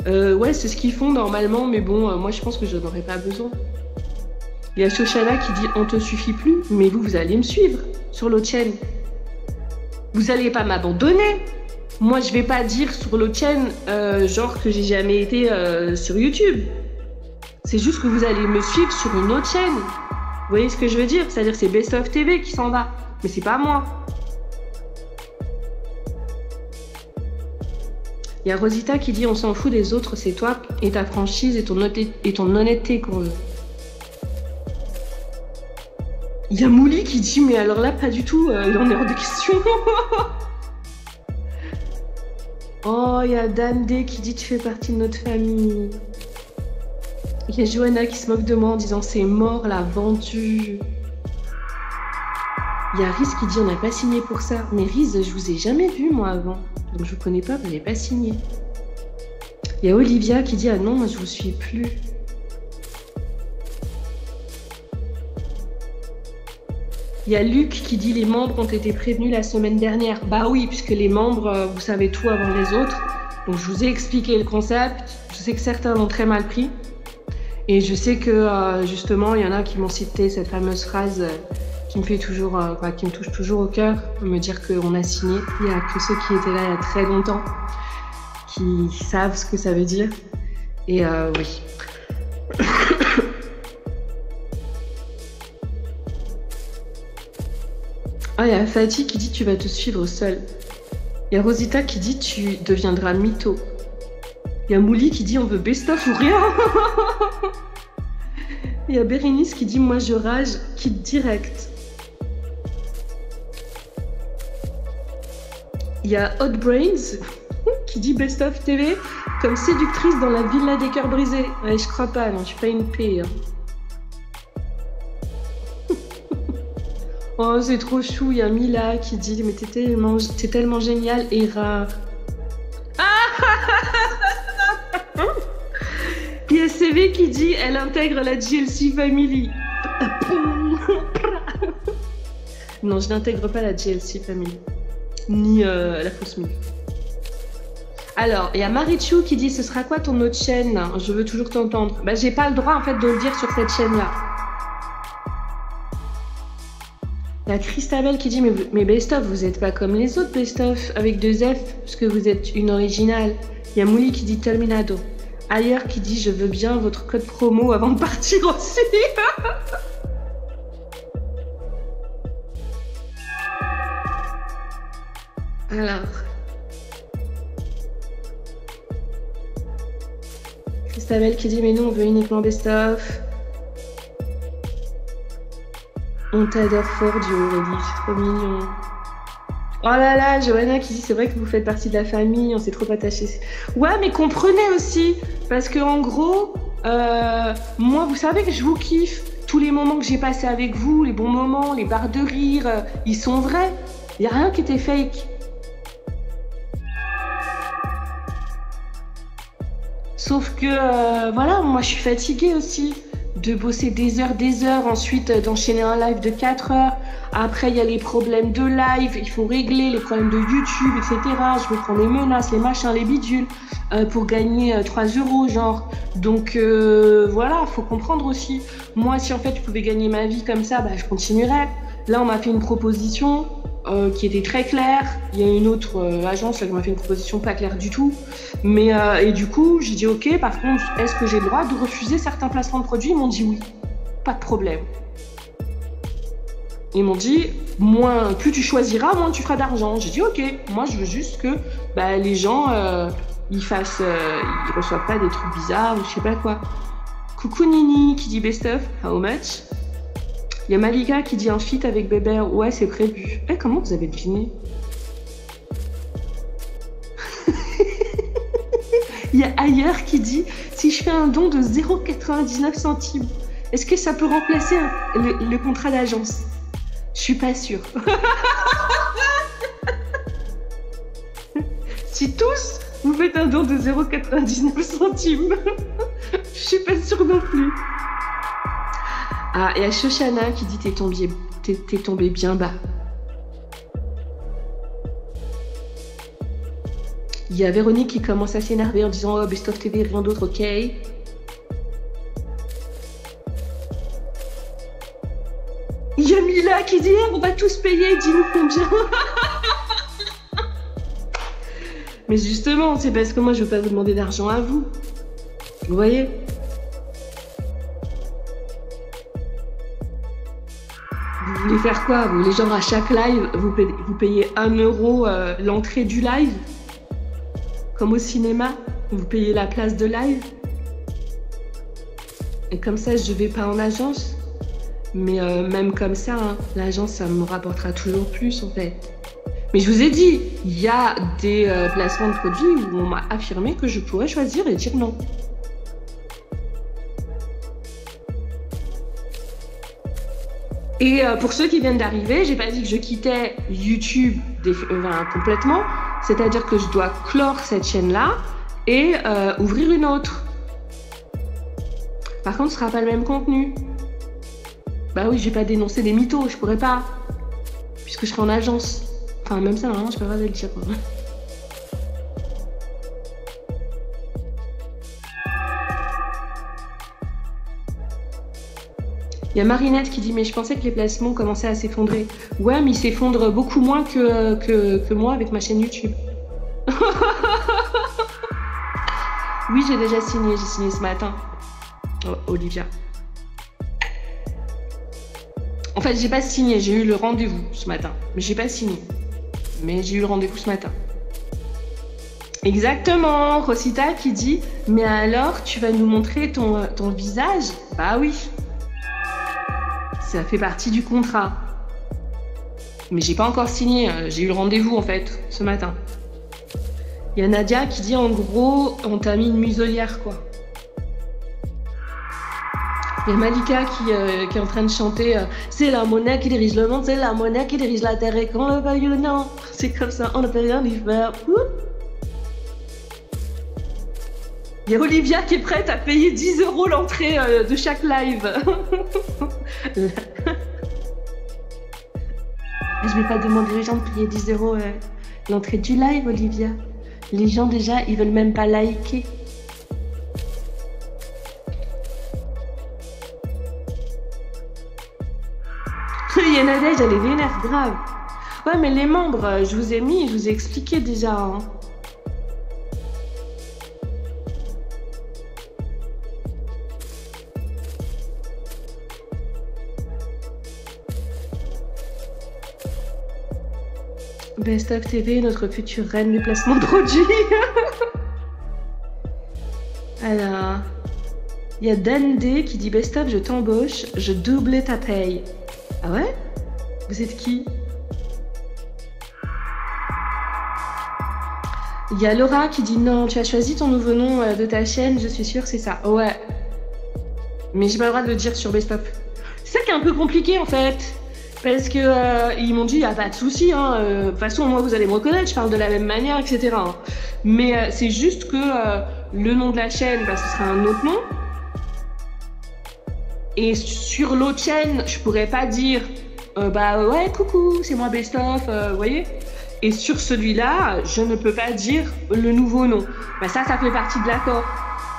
Ouais, c'est ce qu'ils font normalement, mais bon, moi je pense que je n'en aurais pas besoin. Il y a Shoshana qui dit on te suffit plus, mais vous allez me suivre sur l'autre chaîne. Vous allez pas m'abandonner. Moi je vais pas dire sur l'autre chaîne genre que j'ai jamais été sur YouTube. C'est juste que vous allez me suivre sur une autre chaîne. Vous voyez ce que je veux dire? C'est-à-dire c'est Best of TV qui s'en va, mais c'est pas moi. Il y a Rosita qui dit on s'en fout des autres, c'est toi et ta franchise et ton honnêteté qu'on veut. Il y a Mouli qui dit mais alors là pas du tout, il en est hors de question. Oh, il y a Dan D qui dit tu fais partie de notre famille. Il y a Johanna qui se moque de moi en disant c'est mort la vendue. Il y a Riz qui dit on n'a pas signé pour ça. Mais Riz, je vous ai jamais vu moi avant. Donc je vous connais pas, vous n'avez pas signé. Il y a Olivia qui dit ah non, moi je vous suis plus. Il y a Luc qui dit les membres ont été prévenus la semaine dernière. Bah oui, puisque les membres, vous savez tout avant les autres. Donc je vous ai expliqué le concept. Je sais que certains l'ont très mal pris. Et je sais que justement, il y en a qui m'ont cité cette fameuse phrase qui me fait toujours, qui me touche toujours au cœur, me dire qu'on a signé. Il y a que ceux qui étaient là il y a très longtemps qui savent ce que ça veut dire. Et oui. Ah, il y a Fatih qui dit tu vas te suivre seul. Il y a Rosita qui dit tu deviendras mytho. Il y a Mouli qui dit on veut best of ou rien. Il y a Bérénice qui dit moi je rage, quitte direct. Il y a Hot Brains qui dit Best of TV comme séductrice dans la villa des cœurs brisés. Ouais, je crois pas, non, je suis pas une paix. Oh, c'est trop chou. Il y a Mila qui dit mais t'es tellement génial et rare. Il y a CV qui dit elle intègre la GLC Family. Non, je n'intègre pas la GLC Family. Ni la fausse mue. Alors, il y a Marichou qui dit ce sera quoi ton autre chaîne? Je veux toujours t'entendre. Bah, j'ai pas le droit en fait de le dire sur cette chaîne-là. Il y a Christabel qui dit mais Best of, vous êtes pas comme les autres Best of avec 2 F, parce que vous êtes une originale. Il y a Mouli qui dit Terminado. Ailleurs qui dit je veux bien votre code promo avant de partir aussi. Alors. Christabel qui dit mais nous on veut uniquement Best of. On t'adore fort du Aurélie, c'est trop mignon. Oh là là, Johanna qui dit c'est vrai que vous faites partie de la famille, on s'est trop attachés. Ouais, mais comprenez aussi, parce que en gros, moi vous savez que je vous kiffe. Tous les moments que j'ai passés avec vous, les bons moments, les barres de rire, ils sont vrais. Il n'y a rien qui était fake. Sauf que, voilà, moi je suis fatiguée aussi. De bosser des heures, ensuite d'enchaîner un live de 4 heures. Après, il y a les problèmes de live, il faut régler les problèmes de YouTube, etc. Je me prends les menaces, les machins, les bidules, pour gagner 3 €, genre. Donc, voilà, faut comprendre aussi. Moi, si en fait, je pouvais gagner ma vie comme ça, bah, je continuerais. Là, on m'a fait une proposition qui était très claire. Il y a une autre agence là, qui m'a fait une proposition pas claire du tout. Mais, et du coup, j'ai dit ok, par contre, est-ce que j'ai le droit de refuser certains placements de produits? Ils m'ont dit oui, pas de problème. Ils m'ont dit, plus tu choisiras, moins tu feras d'argent. J'ai dit, ok, moi je veux juste que les gens, ils reçoivent pas des trucs bizarres ou je sais pas quoi. Coucou Nini qui dit best of, how much? Il y a Malika qui dit un feat avec Bébert, ouais c'est prévu. Comment vous avez deviné? Il y a Ailleurs qui dit, si je fais un don de 0,99 centimes, est-ce que ça peut remplacer le contrat d'agence? Je suis pas sûre. Si tous vous faites un don de 0,99 centimes, je suis pas sûre non plus. Ah, et il y a Shoshana qui dit t'es tombé bien bas. Il y a Véronique qui commence à s'énerver en disant oh, Best of TV, rien d'autre, ok. Il y a Mila qui dit on va tous payer, dis-nous combien. Mais justement, c'est parce que moi je veux pas vous demander d'argent à vous. Vous voyez? Vous voulez faire quoi? Vous voulez genre à chaque live, vous payez 1 euro l'entrée du live? Comme au cinéma, vous payez la place de live? Et comme ça, je vais pas en agence? Mais même comme ça, hein, l'agence, ça me rapportera toujours plus en fait. Mais je vous ai dit, il y a des placements de produits où on m'a affirmé que je pourrais choisir et dire non. Et pour ceux qui viennent d'arriver, j'ai pas dit que je quittais YouTube complètement, c'est-à-dire que je dois clore cette chaîne-là et ouvrir une autre. Par contre, ce sera pas le même contenu. Bah oui, je vais pas dénoncer des mythos, je pourrais pas, puisque je serai en agence. Enfin, même ça, normalement, je peux pas le dire. Il y a Marinette qui dit mais je pensais que les placements commençaient à s'effondrer. Ouais, mais ils s'effondrent beaucoup moins que moi avec ma chaîne YouTube. Oui, j'ai déjà signé, j'ai signé ce matin. Oh, Olivia. En fait, j'ai pas signé, j'ai eu le rendez-vous ce matin. Mais j'ai pas signé. Mais j'ai eu le rendez-vous ce matin. Exactement, Rosita qui dit mais alors tu vas nous montrer ton visage? Bah oui. Ça fait partie du contrat. Mais j'ai pas encore signé, j'ai eu le rendez-vous en fait, ce matin. Il y a Nadia qui dit en gros, on t'a mis une muselière quoi. Il y a Malika qui est en train de chanter c'est la monnaie qui dirige le monde, c'est la monnaie qui dirige la terre et qu'on le veuille ou non. C'est comme ça, on ne peut rien y faire. Il y a Olivia qui est prête à payer 10 € l'entrée de chaque live. Je vais pas demander aux gens de payer 10 € l'entrée du live, Olivia. Les gens déjà, ils veulent même pas liker. Il y en a des, j'allais vénère, grave. Ouais, mais les membres, je vous ai mis, je vous ai expliqué déjà. Hein. Best of TV, notre future reine des placements de produits. Alors, il y a Dan D qui dit Best of, je t'embauche, je double ta paye. Ah ouais? Vous êtes qui? Il y a Laura qui dit non, tu as choisi ton nouveau nom de ta chaîne, je suis sûre c'est ça. Ouais. Mais j'ai pas le droit de le dire sur Best of. C'est ça qui est un peu compliqué en fait. Parce que ils m'ont dit, il n'y a pas de souci, hein, de toute façon, moi, vous allez me reconnaître, je parle de la même manière, etc. Hein. Mais c'est juste que le nom de la chaîne, ce sera un autre nom. Et sur l'autre chaîne, je pourrais pas dire, ouais, coucou, c'est moi Best of, vous voyez. Et sur celui-là, je ne peux pas dire le nouveau nom. Ça fait partie de l'accord.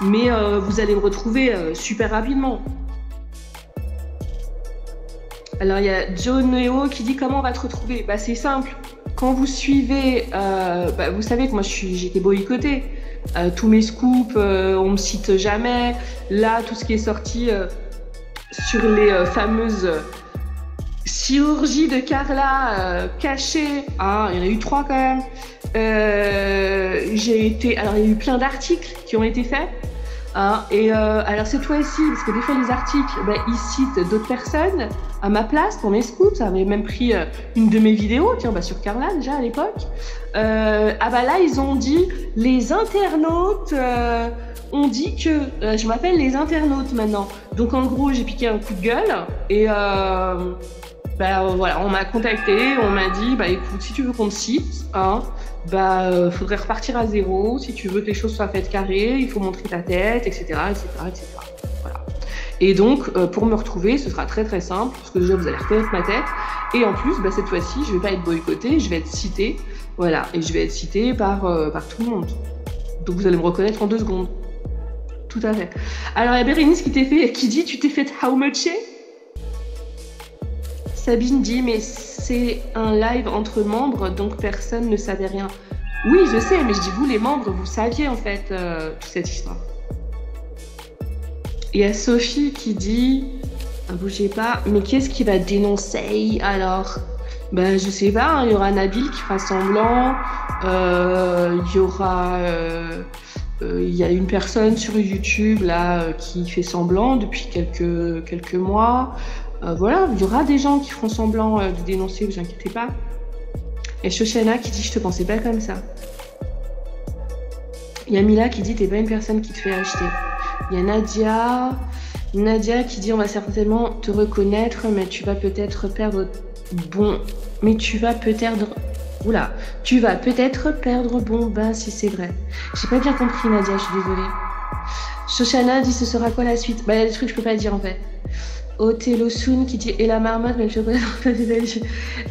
Mais vous allez me retrouver super rapidement. Alors, il y a Joe Neo qui dit comment on va te retrouver. C'est simple. Quand vous suivez, vous savez que moi j'ai été boycottée. Tous mes scoops, on me cite jamais. Là, tout ce qui est sorti sur les fameuses Chirurgie de Carla cachée. Ah, il y en a eu 3 quand même. J'ai été. Alors, il y a eu plein d'articles qui ont été faits. Hein, et alors cette fois-ci, parce que des fois les articles, ben, ils citent d'autres personnes à ma place pour mes scoops. Ça avait même pris une de mes vidéos, tiens, bah, sur Carla déjà à l'époque. Ah bah là, ils ont dit les internautes. On dit que je m'appelle les internautes maintenant. Donc en gros, j'ai piqué un coup de gueule et voilà, on m'a contacté, on m'a dit bah écoute, si tu veux qu'on te cite, hein, faudrait repartir à zéro. Si tu veux que les choses soient faites carrées, il faut montrer ta tête, etc., etc., etc. Voilà. Et donc pour me retrouver, ce sera très très simple parce que déjà vous allez reconnaître ma tête et en plus, bah, cette fois-ci, je vais pas être boycottée, je vais être citée, voilà, et je vais être citée par tout le monde. Donc vous allez me reconnaître en 2 secondes. Tout à fait. Alors il y a Bérénice qui dit tu t'es fait how much? Sabine dit mais c'est un live entre membres donc personne ne savait rien. Oui je sais mais je dis vous les membres vous saviez en fait toute cette histoire. Il y a Sophie qui dit bougez pas mais qu'est-ce qui va dénoncer alors? Ben je sais pas, hein, il y aura Nabil qui fera semblant, il y aura il y a une personne sur YouTube là qui fait semblant depuis quelques mois. Voilà, il y aura des gens qui feront semblant de dénoncer, vous inquiétez pas. Et Shoshana qui dit je te pensais pas comme ça. Il y a Mila qui dit t'es pas une personne qui te fait acheter. Il y a Nadia qui dit on va certainement te reconnaître mais tu vas peut-être perdre bon bain si c'est vrai. J'ai pas bien compris Nadia, je suis désolée. Shoshana dit ce sera quoi la suite? Bah il y a des trucs que je peux pas dire en fait. Othello Soon qui dit et la marmotte mais je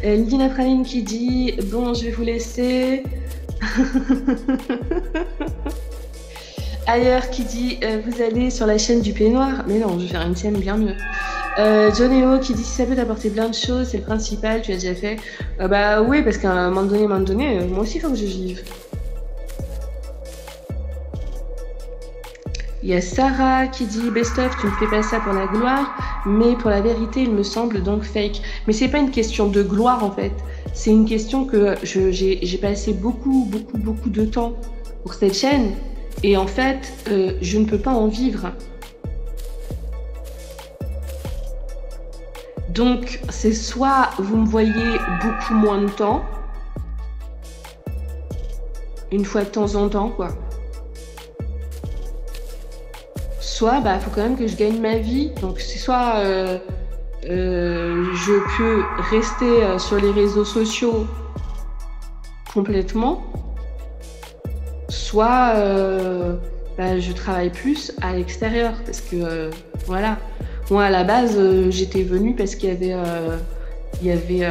Lina Praline qui dit bon je vais vous laisser. Ailleurs qui dit vous allez sur la chaîne du peignoir. Mais non je vais faire une chaîne bien mieux. Jonéo qui dit si ça peut t'apporter plein de choses, c'est le principal, tu as déjà fait. Bah oui, parce qu'à un moment donné, moi aussi il faut que je vive. Il y a Sarah qui dit best of, tu ne fais pas ça pour la gloire, mais pour la vérité, il me semble donc fake. Mais c'est pas une question de gloire en fait. C'est une question que j'ai passé beaucoup de temps pour cette chaîne et en fait, je ne peux pas en vivre. Donc, c'est soit vous me voyez beaucoup moins de temps, une fois de temps en temps, quoi. Soit, faut quand même que je gagne ma vie. Donc, c'est soit je peux rester sur les réseaux sociaux complètement, soit je travaille plus à l'extérieur parce que, voilà. Moi, à la base, j'étais venue parce qu'il y avait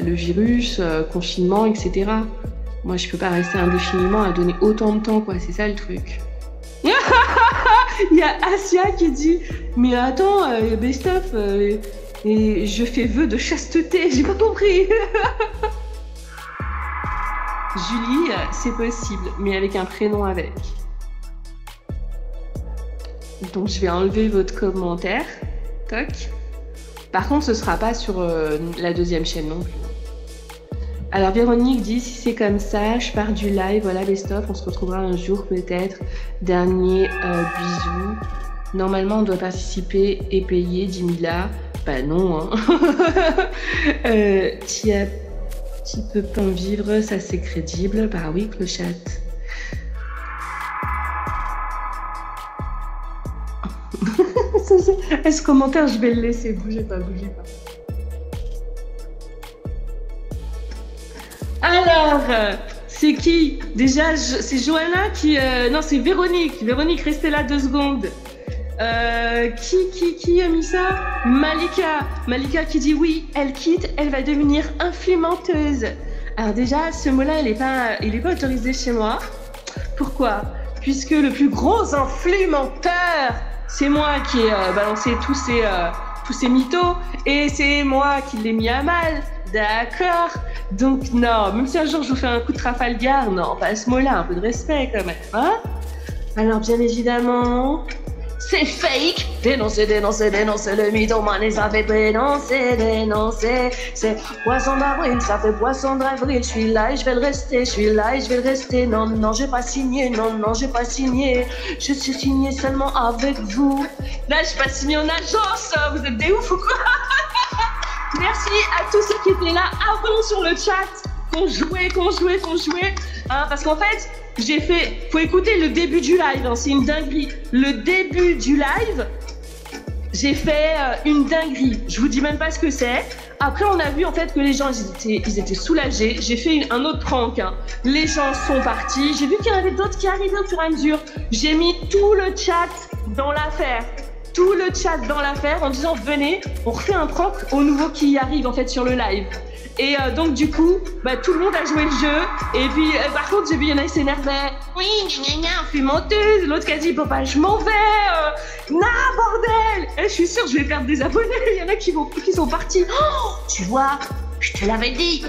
le virus, confinement, etc. Moi, je peux pas rester indéfiniment à donner autant de temps, quoi. C'est ça le truc. Il y a Asia qui dit « Mais attends, best of, et je fais vœu de chasteté. » J'ai pas compris. Julie, c'est possible, mais avec un prénom avec. Donc, je vais enlever votre commentaire. Toc. Par contre, ce sera pas sur la 2e chaîne non plus. Alors, Véronique dit si c'est comme ça, je pars du live. Voilà, best-of. On se retrouvera un jour peut-être. Dernier bisous. Normalement, on doit participer et payer 10 000 là. Bah non, hein. Tu peux pas en vivre, ça c'est crédible. Bah oui, clochette. Ce commentaire, je vais le laisser. Bougez pas. Alors, c'est qui? Déjà, c'est Johanna qui... non, c'est Véronique. Véronique, restez là 2 secondes. Qui a mis ça? Malika qui dit oui, elle quitte, elle va devenir influenceuse. Alors déjà, ce mot-là, il est pas autorisé chez moi. Pourquoi? Puisque le plus gros influenceur, c'est moi qui ai balancé tous ces mythos et c'est moi qui l'ai mis à mal. D'accord. Donc non, même si un jour je vous fais un coup de Trafalgar, non, pas à ce mot-là, un peu de respect quand même, hein? Alors bien évidemment, c'est fake. Dénoncer, dénoncer, dénoncer, le mythomane, ça fait dénoncer, dénoncer. C'est poisson d'avril, ça fait poisson d'avril. Je suis là et je vais le rester, je suis là et je vais le rester. Non, non, j'ai pas signé, non, non, j'ai pas signé. Je suis signé seulement avec vous. Là, j'ai pas signé en agence, vous êtes des ouf ou quoi? Merci à tous ceux qui étaient là avant sur le chat, qu'on jouait. Hein, parce qu'en fait, faut écouter le début du live, hein, c'est une dinguerie. Le début du live, j'ai fait une dinguerie. Je vous dis même pas ce que c'est. Après, on a vu en fait que les gens, ils étaient soulagés. J'ai fait un autre prank. Hein. Les gens sont partis. J'ai vu qu'il y en avait d'autres qui arrivaient au fur et à mesure. J'ai mis tout le chat dans l'affaire. Tout le chat dans l'affaire en disant venez, on refait un prank aux nouveaux qui arrivent en fait sur le live. Et donc du coup, tout le monde a joué le jeu. Et puis par contre, j'ai vu il y en a qui s'énervaient. Oui, gna gna, fais menteuse. L'autre qui a dit papa, je m'en vais. Bordel. Et je suis sûre, je vais perdre des abonnés. Il y en a qui sont partis. Oh, tu vois, je te l'avais dit.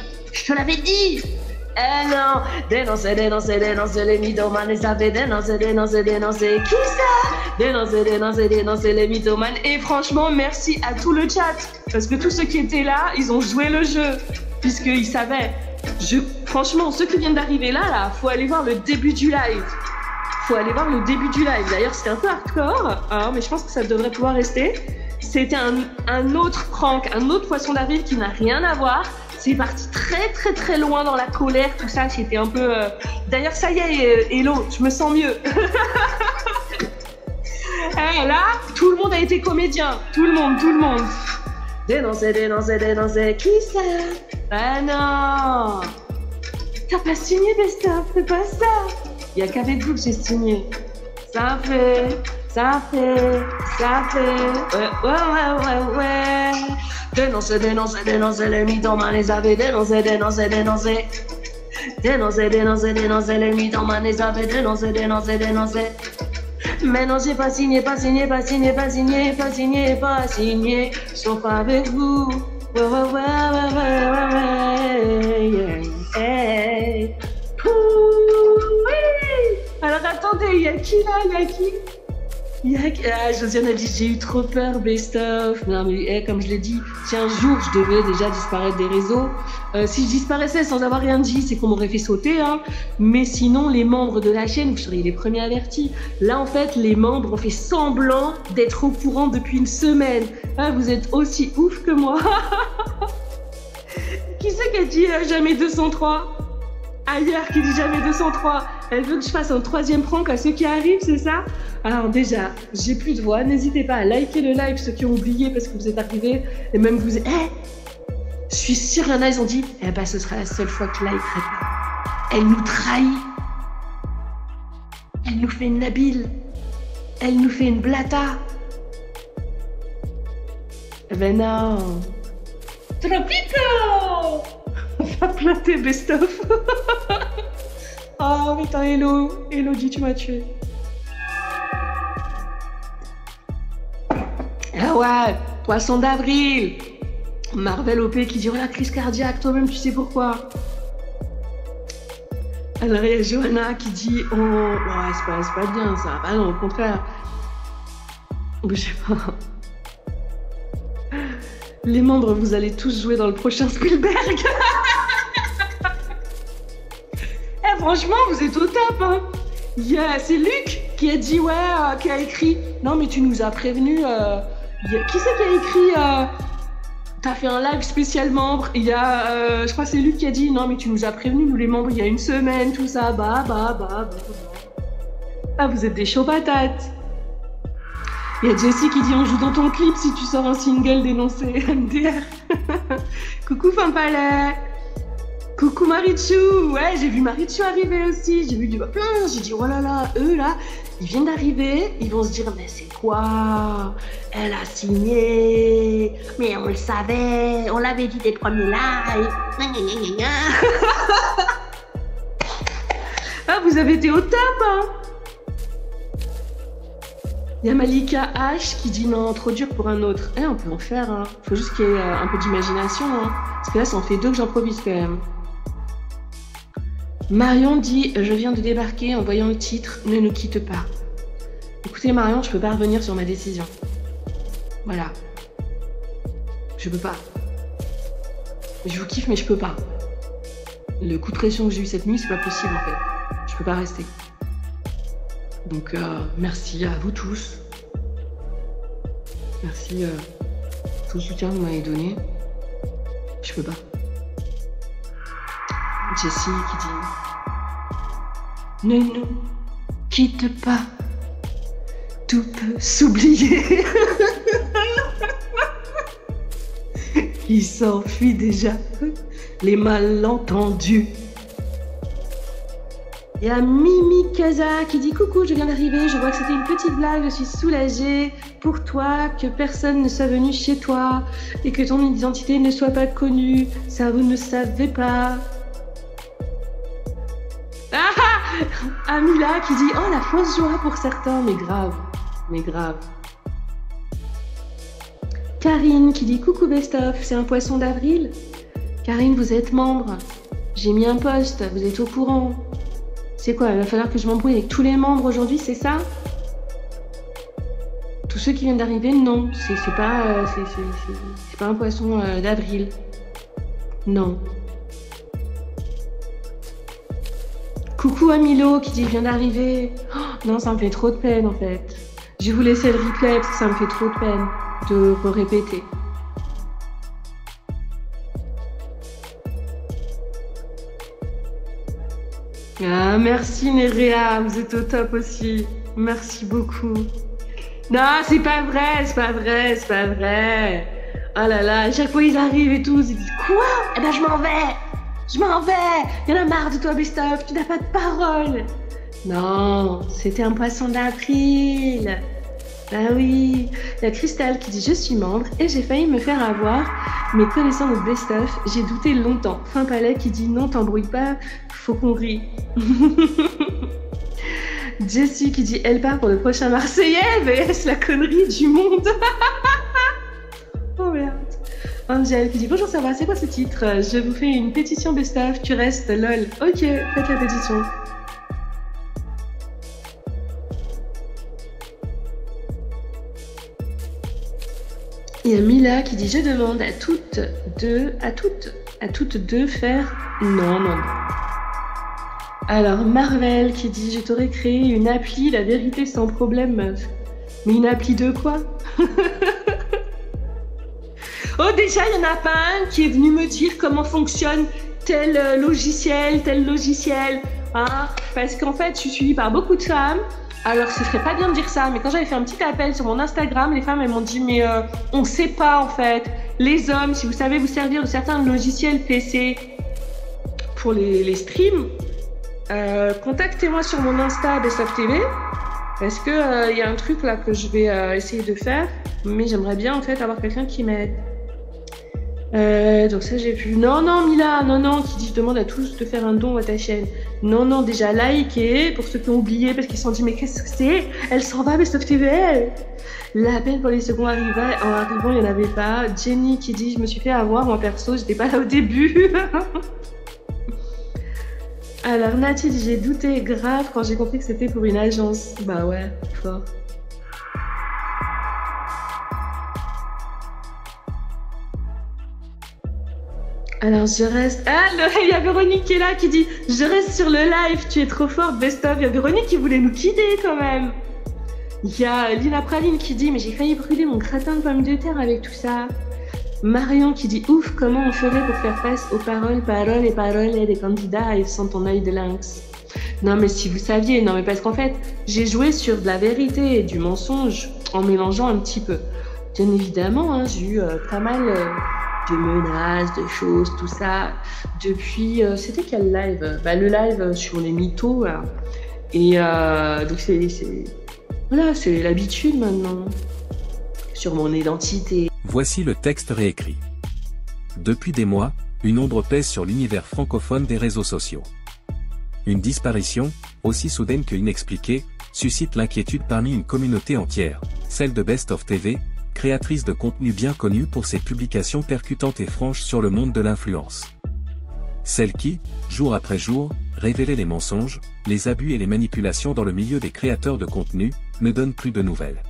Eh non, dénoncer, dénoncer, dénoncer les mythomanes, et ça fait dénoncer, dénoncer, dénoncer. Qui ça? Dénoncer, dénoncer, dénoncer les mythomanes. Et franchement, merci à tout le chat. Parce que tous ceux qui étaient là, ils ont joué le jeu. Puisqu'ils savaient. Franchement, ceux qui viennent d'arriver là, faut aller voir le début du live. D'ailleurs, c'était un peu hardcore, hein, mais je pense que ça devrait pouvoir rester. C'était un autre prank, un autre poisson d'avril qui n'a rien à voir. C'est parti très très très loin dans la colère, tout ça, c'était un peu... D'ailleurs, ça y est, Hello, je me sens mieux. Et là, tout le monde a été comédien, tout le monde. Dénoncer, dénoncer, dénoncer, qui ça? Ah non, t'as pas signé, Best-of, c'est pas ça. Il y a qu'avec vous que j'ai signé. Ça fait... Ouais. Dénoncer, dénoncer, dénoncer les mythomanes, les avez dénoncer, dénoncer, dénoncer. Dénoncer, dénoncer, dénoncer les mythomanes, les avez dénoncer, dénoncer, dénoncer. Mais non, j'ai pas signé, sauf avec vous. Ouais. Alors attendez, il y a qui là? Josiane a dit j'ai eu trop peur, Best-of. Non mais comme je l'ai dit, si un jour je devais déjà disparaître des réseaux, si je disparaissais sans avoir rien dit, c'est qu'on m'aurait fait sauter. Hein. Mais sinon, les membres de la chaîne, vous seriez les premiers avertis. Là en fait, les membres ont fait semblant d'être au courant depuis une semaine. Ah, vous êtes aussi ouf que moi. Qui c'est qui a dit jamais 203? Ailleurs qui dit jamais 203. Elle veut que je fasse un troisième prank à ceux qui arrivent, c'est ça? Alors déjà, j'ai plus de voix. N'hésitez pas à liker le live, ceux qui ont oublié parce que vous êtes arrivés. Et même vous... je suis sûre, il y en a, ils ont dit ce sera la seule fois que likerait pas. Elle nous trahit. Elle nous fait une Nabil. Elle nous fait une Blata. Non. Tropico. Va planter, Best-of. Oh putain, Elodie, tu m'as tué. Ah ouais, poisson d'avril. Marvel OP qui dit oh la crise cardiaque, toi-même tu sais pourquoi. Alors il y a Johanna qui dit oh ouais, c'est pas bien ça. Ah non, au contraire. Je sais pas. Les membres, vous allez tous jouer dans le prochain Spielberg. Franchement, vous êtes au top, hein. C'est Luc qui a dit, qui a écrit. Non, mais tu nous as prévenu. Qui c'est qui a écrit t'as fait un live spécial membre. Il y a, je crois que c'est Luc qui a dit, non, mais tu nous as prévenu, nous les membres, il y a une semaine, tout ça. Ah, vous êtes des chauds patates. Il y a Jessie qui dit, on joue dans ton clip si tu sors un single dénoncé MDR. Coucou Fanpalais. Coucou Marichou, ouais, j'ai vu Marichou arriver aussi, j'ai vu du plein, j'ai dit oh là là, eux là, ils viennent d'arriver, ils vont se dire mais c'est quoi? Elle a signé, mais on le savait, on l'avait dit des premiers lives. Ah, vous avez été au top, hein? Il y a Malika H qui dit non, trop dur pour un autre. On peut en faire, hein. Faut juste qu'il y ait un peu d'imagination, hein. Parce que là, ça en fait 2 que j'improvise quand même. Marion dit « Je viens de débarquer en voyant le titre, ne nous quitte pas ». Écoutez Marion, je peux pas revenir sur ma décision. Voilà. Je peux pas. Je vous kiffe, mais je peux pas. Le coup de pression que j'ai eu cette nuit, c'est pas possible en fait. Je peux pas rester. Donc merci à vous tous. Merci tout le soutien que vous m'avez donné. Je peux pas. Jessie qui dit: ne nous quitte pas. Tout peut s'oublier. Il s'enfuit déjà. Les malentendus. Il y a Mimi Kaza qui dit: coucou, je viens d'arriver, je vois que c'était une petite blague, je suis soulagée pour toi que personne ne soit venu chez toi et que ton identité ne soit pas connue. Ça, vous ne savez pas. Ah, Amila qui dit: oh, la fausse joie pour certains, mais grave, mais grave. Karine qui dit: coucou best of, c'est un poisson d'avril. Karine, vous êtes membre. J'ai mis un post, vous êtes au courant. C'est quoi? Il va falloir que je m'embrouille avec tous les membres aujourd'hui, c'est ça? Tous ceux qui viennent d'arriver, non. C'est pas un poisson d'avril. Non. Coucou Amilo qui dit: je viens d'arriver. Oh, non, ça me fait trop de peine en fait. Je vais vous laisser le replay parce que ça me fait trop de peine de répéter. Ah, merci Nerea, vous êtes au top aussi. Merci beaucoup. Non, c'est pas vrai, c'est pas vrai, c'est pas vrai. Oh là là, à chaque fois ils arrivent et tout, ils disent: quoi? Eh ben je m'en vais. Je m'en vais. Il y en a marre de toi, Best-of, tu n'as pas de parole. Non, c'était un poisson d'avril. Ah oui. Il y a Christelle qui dit: je suis membre et j'ai failli me faire avoir. Mais connaissant notre best-of, j'ai douté longtemps. Fin Palais qui dit: non, t'embrouille pas, faut qu'on rie. Jessie qui dit: elle part pour le prochain Marseillais, vs la connerie du monde. Oh merde. Angel qui dit: bonjour, ça va, c'est quoi ce titre? Je vous fais une pétition best-of, tu restes, lol. Ok, faites la pétition. Il y a Mila qui dit: je demande à toutes deux faire non, non, non. Alors Marvel qui dit: je t'aurais créé une appli, la vérité sans problème, meuf. Mais une appli de quoi? Oh, déjà, il n'y en a pas un qui est venu me dire comment fonctionne tel logiciel. Hein? Parce qu'en fait, je suis suivie par beaucoup de femmes. Alors, ce serait pas bien de dire ça, mais quand j'avais fait un petit appel sur mon Instagram, les femmes, elles m'ont dit: mais on sait pas, en fait. Les hommes, si vous savez vous servir de certains logiciels PC pour les streams, contactez-moi sur mon Insta Best-of TV, parce que y a un truc là que je vais essayer de faire, mais j'aimerais bien, en fait, avoir quelqu'un qui m'aide. Donc ça j'ai vu. Non, non, Mila, non, non, qui dit: je demande à tous de faire un don à ta chaîne. Non, non, déjà likez, pour ceux qui ont oublié, parce qu'ils se sont dit: mais qu'est-ce que c'est? Elle s'en va, Best of TV. La peine pour les seconds arrivants, il n'y en avait pas. Jenny qui dit: je me suis fait avoir, moi perso, j'étais pas là au début. Alors Nati dit: j'ai douté grave quand j'ai compris que c'était pour une agence. Bah ouais, fort. Alors je reste... Ah, il y a Véronique qui est là qui dit: je reste sur le live, tu es trop forte, best-of. Il y a Véronique qui voulait nous quitter quand même. Il y a Lina Praline qui dit: mais j'ai failli brûler mon gratin de pommes de terre avec tout ça. Marion qui dit: ouf, comment on ferait pour faire face aux paroles des candidats et sans ton œil de lynx. Non mais si vous saviez, non mais parce qu'en fait, j'ai joué sur de la vérité et du mensonge en mélangeant un petit peu. Bien évidemment, hein, j'ai eu pas mal... de menaces, de choses, tout ça, depuis, c'était quel live? Bah, le live sur les mythos, là. Et donc voilà, c'est l'habitude maintenant, sur mon identité. Voici le texte réécrit. Depuis des mois, une ombre pèse sur l'univers francophone des réseaux sociaux. Une disparition, aussi soudaine que inexpliquée, suscite l'inquiétude parmi une communauté entière, celle de Best of TV, créatrice de contenu bien connue pour ses publications percutantes et franches sur le monde de l'influence. Celle qui, jour après jour, révélait les mensonges, les abus et les manipulations dans le milieu des créateurs de contenu, ne donne plus de nouvelles.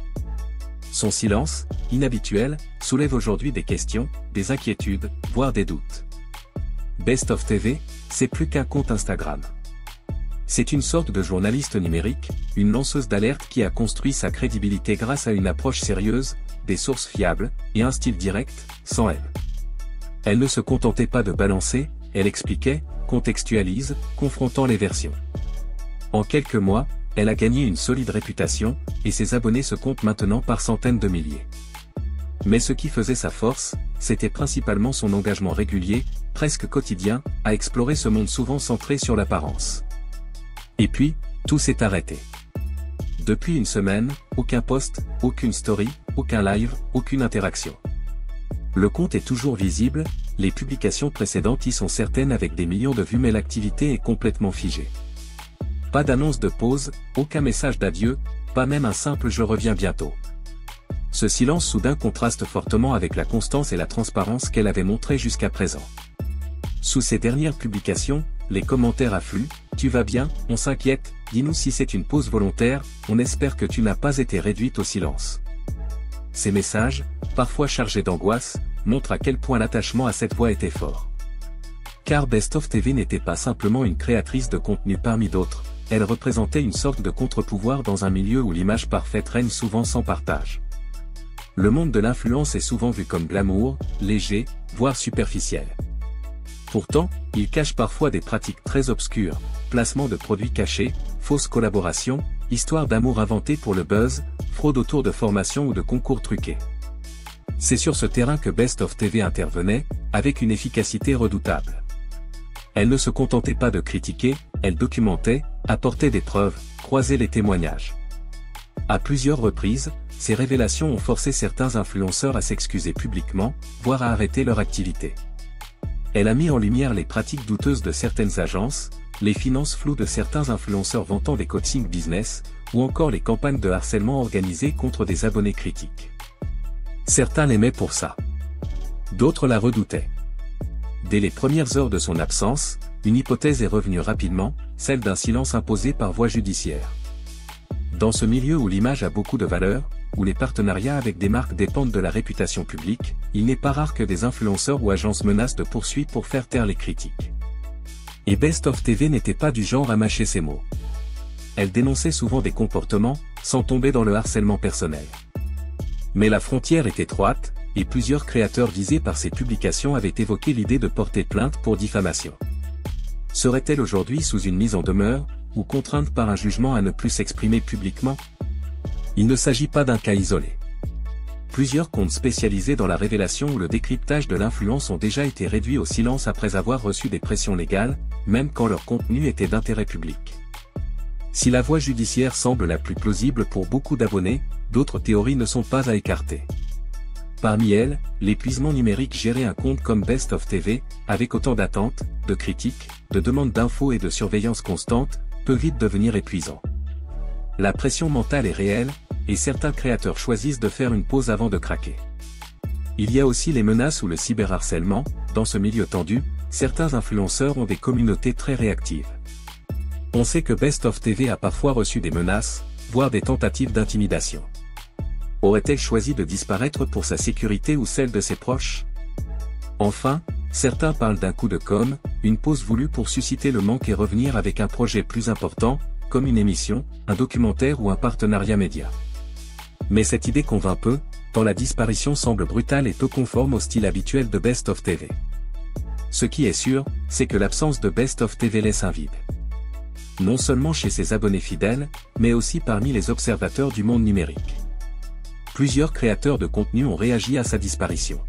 Son silence, inhabituel, soulève aujourd'hui des questions, des inquiétudes, voire des doutes. Best of TV, c'est plus qu'un compte Instagram. C'est une sorte de journaliste numérique, une lanceuse d'alerte qui a construit sa crédibilité grâce à une approche sérieuse, des sources fiables, et un style direct, sans haine. Elle ne se contentait pas de balancer, elle expliquait, contextualise, confrontant les versions. En quelques mois, elle a gagné une solide réputation, et ses abonnés se comptent maintenant par centaines de milliers. Mais ce qui faisait sa force, c'était principalement son engagement régulier, presque quotidien, à explorer ce monde souvent centré sur l'apparence. Et puis, tout s'est arrêté. Depuis une semaine, aucun post, aucune story, aucun live, aucune interaction. Le compte est toujours visible, les publications précédentes y sont certaines avec des millions de vues mais l'activité est complètement figée. Pas d'annonce de pause, aucun message d'adieu, pas même un simple « je reviens bientôt ». Ce silence soudain contraste fortement avec la constance et la transparence qu'elle avait montrée jusqu'à présent. Sous ses dernières publications, les commentaires affluent, « Tu vas bien, on s'inquiète, dis-nous si c'est une pause volontaire, on espère que tu n'as pas été réduite au silence ». Ces messages, parfois chargés d'angoisse, montrent à quel point l'attachement à cette voix était fort. Car Best of TV n'était pas simplement une créatrice de contenu parmi d'autres, elle représentait une sorte de contre-pouvoir dans un milieu où l'image parfaite règne souvent sans partage. Le monde de l'influence est souvent vu comme glamour, léger, voire superficiel. Pourtant, il cache parfois des pratiques très obscures, placement de produits cachés, fausses collaborations, histoires d'amour inventées pour le buzz, fraude autour de formations ou de concours truqués. C'est sur ce terrain que Best of TV intervenait, avec une efficacité redoutable. Elle ne se contentait pas de critiquer, elle documentait, apportait des preuves, croisait les témoignages. À plusieurs reprises, ces révélations ont forcé certains influenceurs à s'excuser publiquement, voire à arrêter leur activité. Elle a mis en lumière les pratiques douteuses de certaines agences, les finances floues de certains influenceurs vantant des coachings business, ou encore les campagnes de harcèlement organisées contre des abonnés critiques. Certains l'aimaient pour ça. D'autres la redoutaient. Dès les premières heures de son absence, une hypothèse est revenue rapidement, celle d'un silence imposé par voie judiciaire. Dans ce milieu où l'image a beaucoup de valeur, où les partenariats avec des marques dépendent de la réputation publique, il n'est pas rare que des influenceurs ou agences menacent de poursuites pour faire taire les critiques. Et Best of TV n'était pas du genre à mâcher ses mots. Elle dénonçait souvent des comportements, sans tomber dans le harcèlement personnel. Mais la frontière est étroite, et plusieurs créateurs visés par ces publications avaient évoqué l'idée de porter plainte pour diffamation. Serait-elle aujourd'hui sous une mise en demeure, ou contrainte par un jugement à ne plus s'exprimer publiquement? Il ne s'agit pas d'un cas isolé. Plusieurs comptes spécialisés dans la révélation ou le décryptage de l'influence ont déjà été réduits au silence après avoir reçu des pressions légales, même quand leur contenu était d'intérêt public. Si la voie judiciaire semble la plus plausible pour beaucoup d'abonnés, d'autres théories ne sont pas à écarter. Parmi elles, l'épuisement numérique gérer un compte comme Best of TV, avec autant d'attentes, de critiques, de demandes d'infos et de surveillance constante, peut vite devenir épuisant. La pression mentale est réelle, et certains créateurs choisissent de faire une pause avant de craquer. Il y a aussi les menaces ou le cyberharcèlement, dans ce milieu tendu, certains influenceurs ont des communautés très réactives. On sait que Best of TV a parfois reçu des menaces, voire des tentatives d'intimidation. Aurait-elle choisi de disparaître pour sa sécurité ou celle de ses proches? Enfin, certains parlent d'un coup de com', une pause voulue pour susciter le manque et revenir avec un projet plus important, comme une émission, un documentaire ou un partenariat média. Mais cette idée convainc peu, tant la disparition semble brutale et peu conforme au style habituel de Best of TV. Ce qui est sûr, c'est que l'absence de Best of TV laisse un vide. Non seulement chez ses abonnés fidèles, mais aussi parmi les observateurs du monde numérique. Plusieurs créateurs de contenu ont réagi à sa disparition.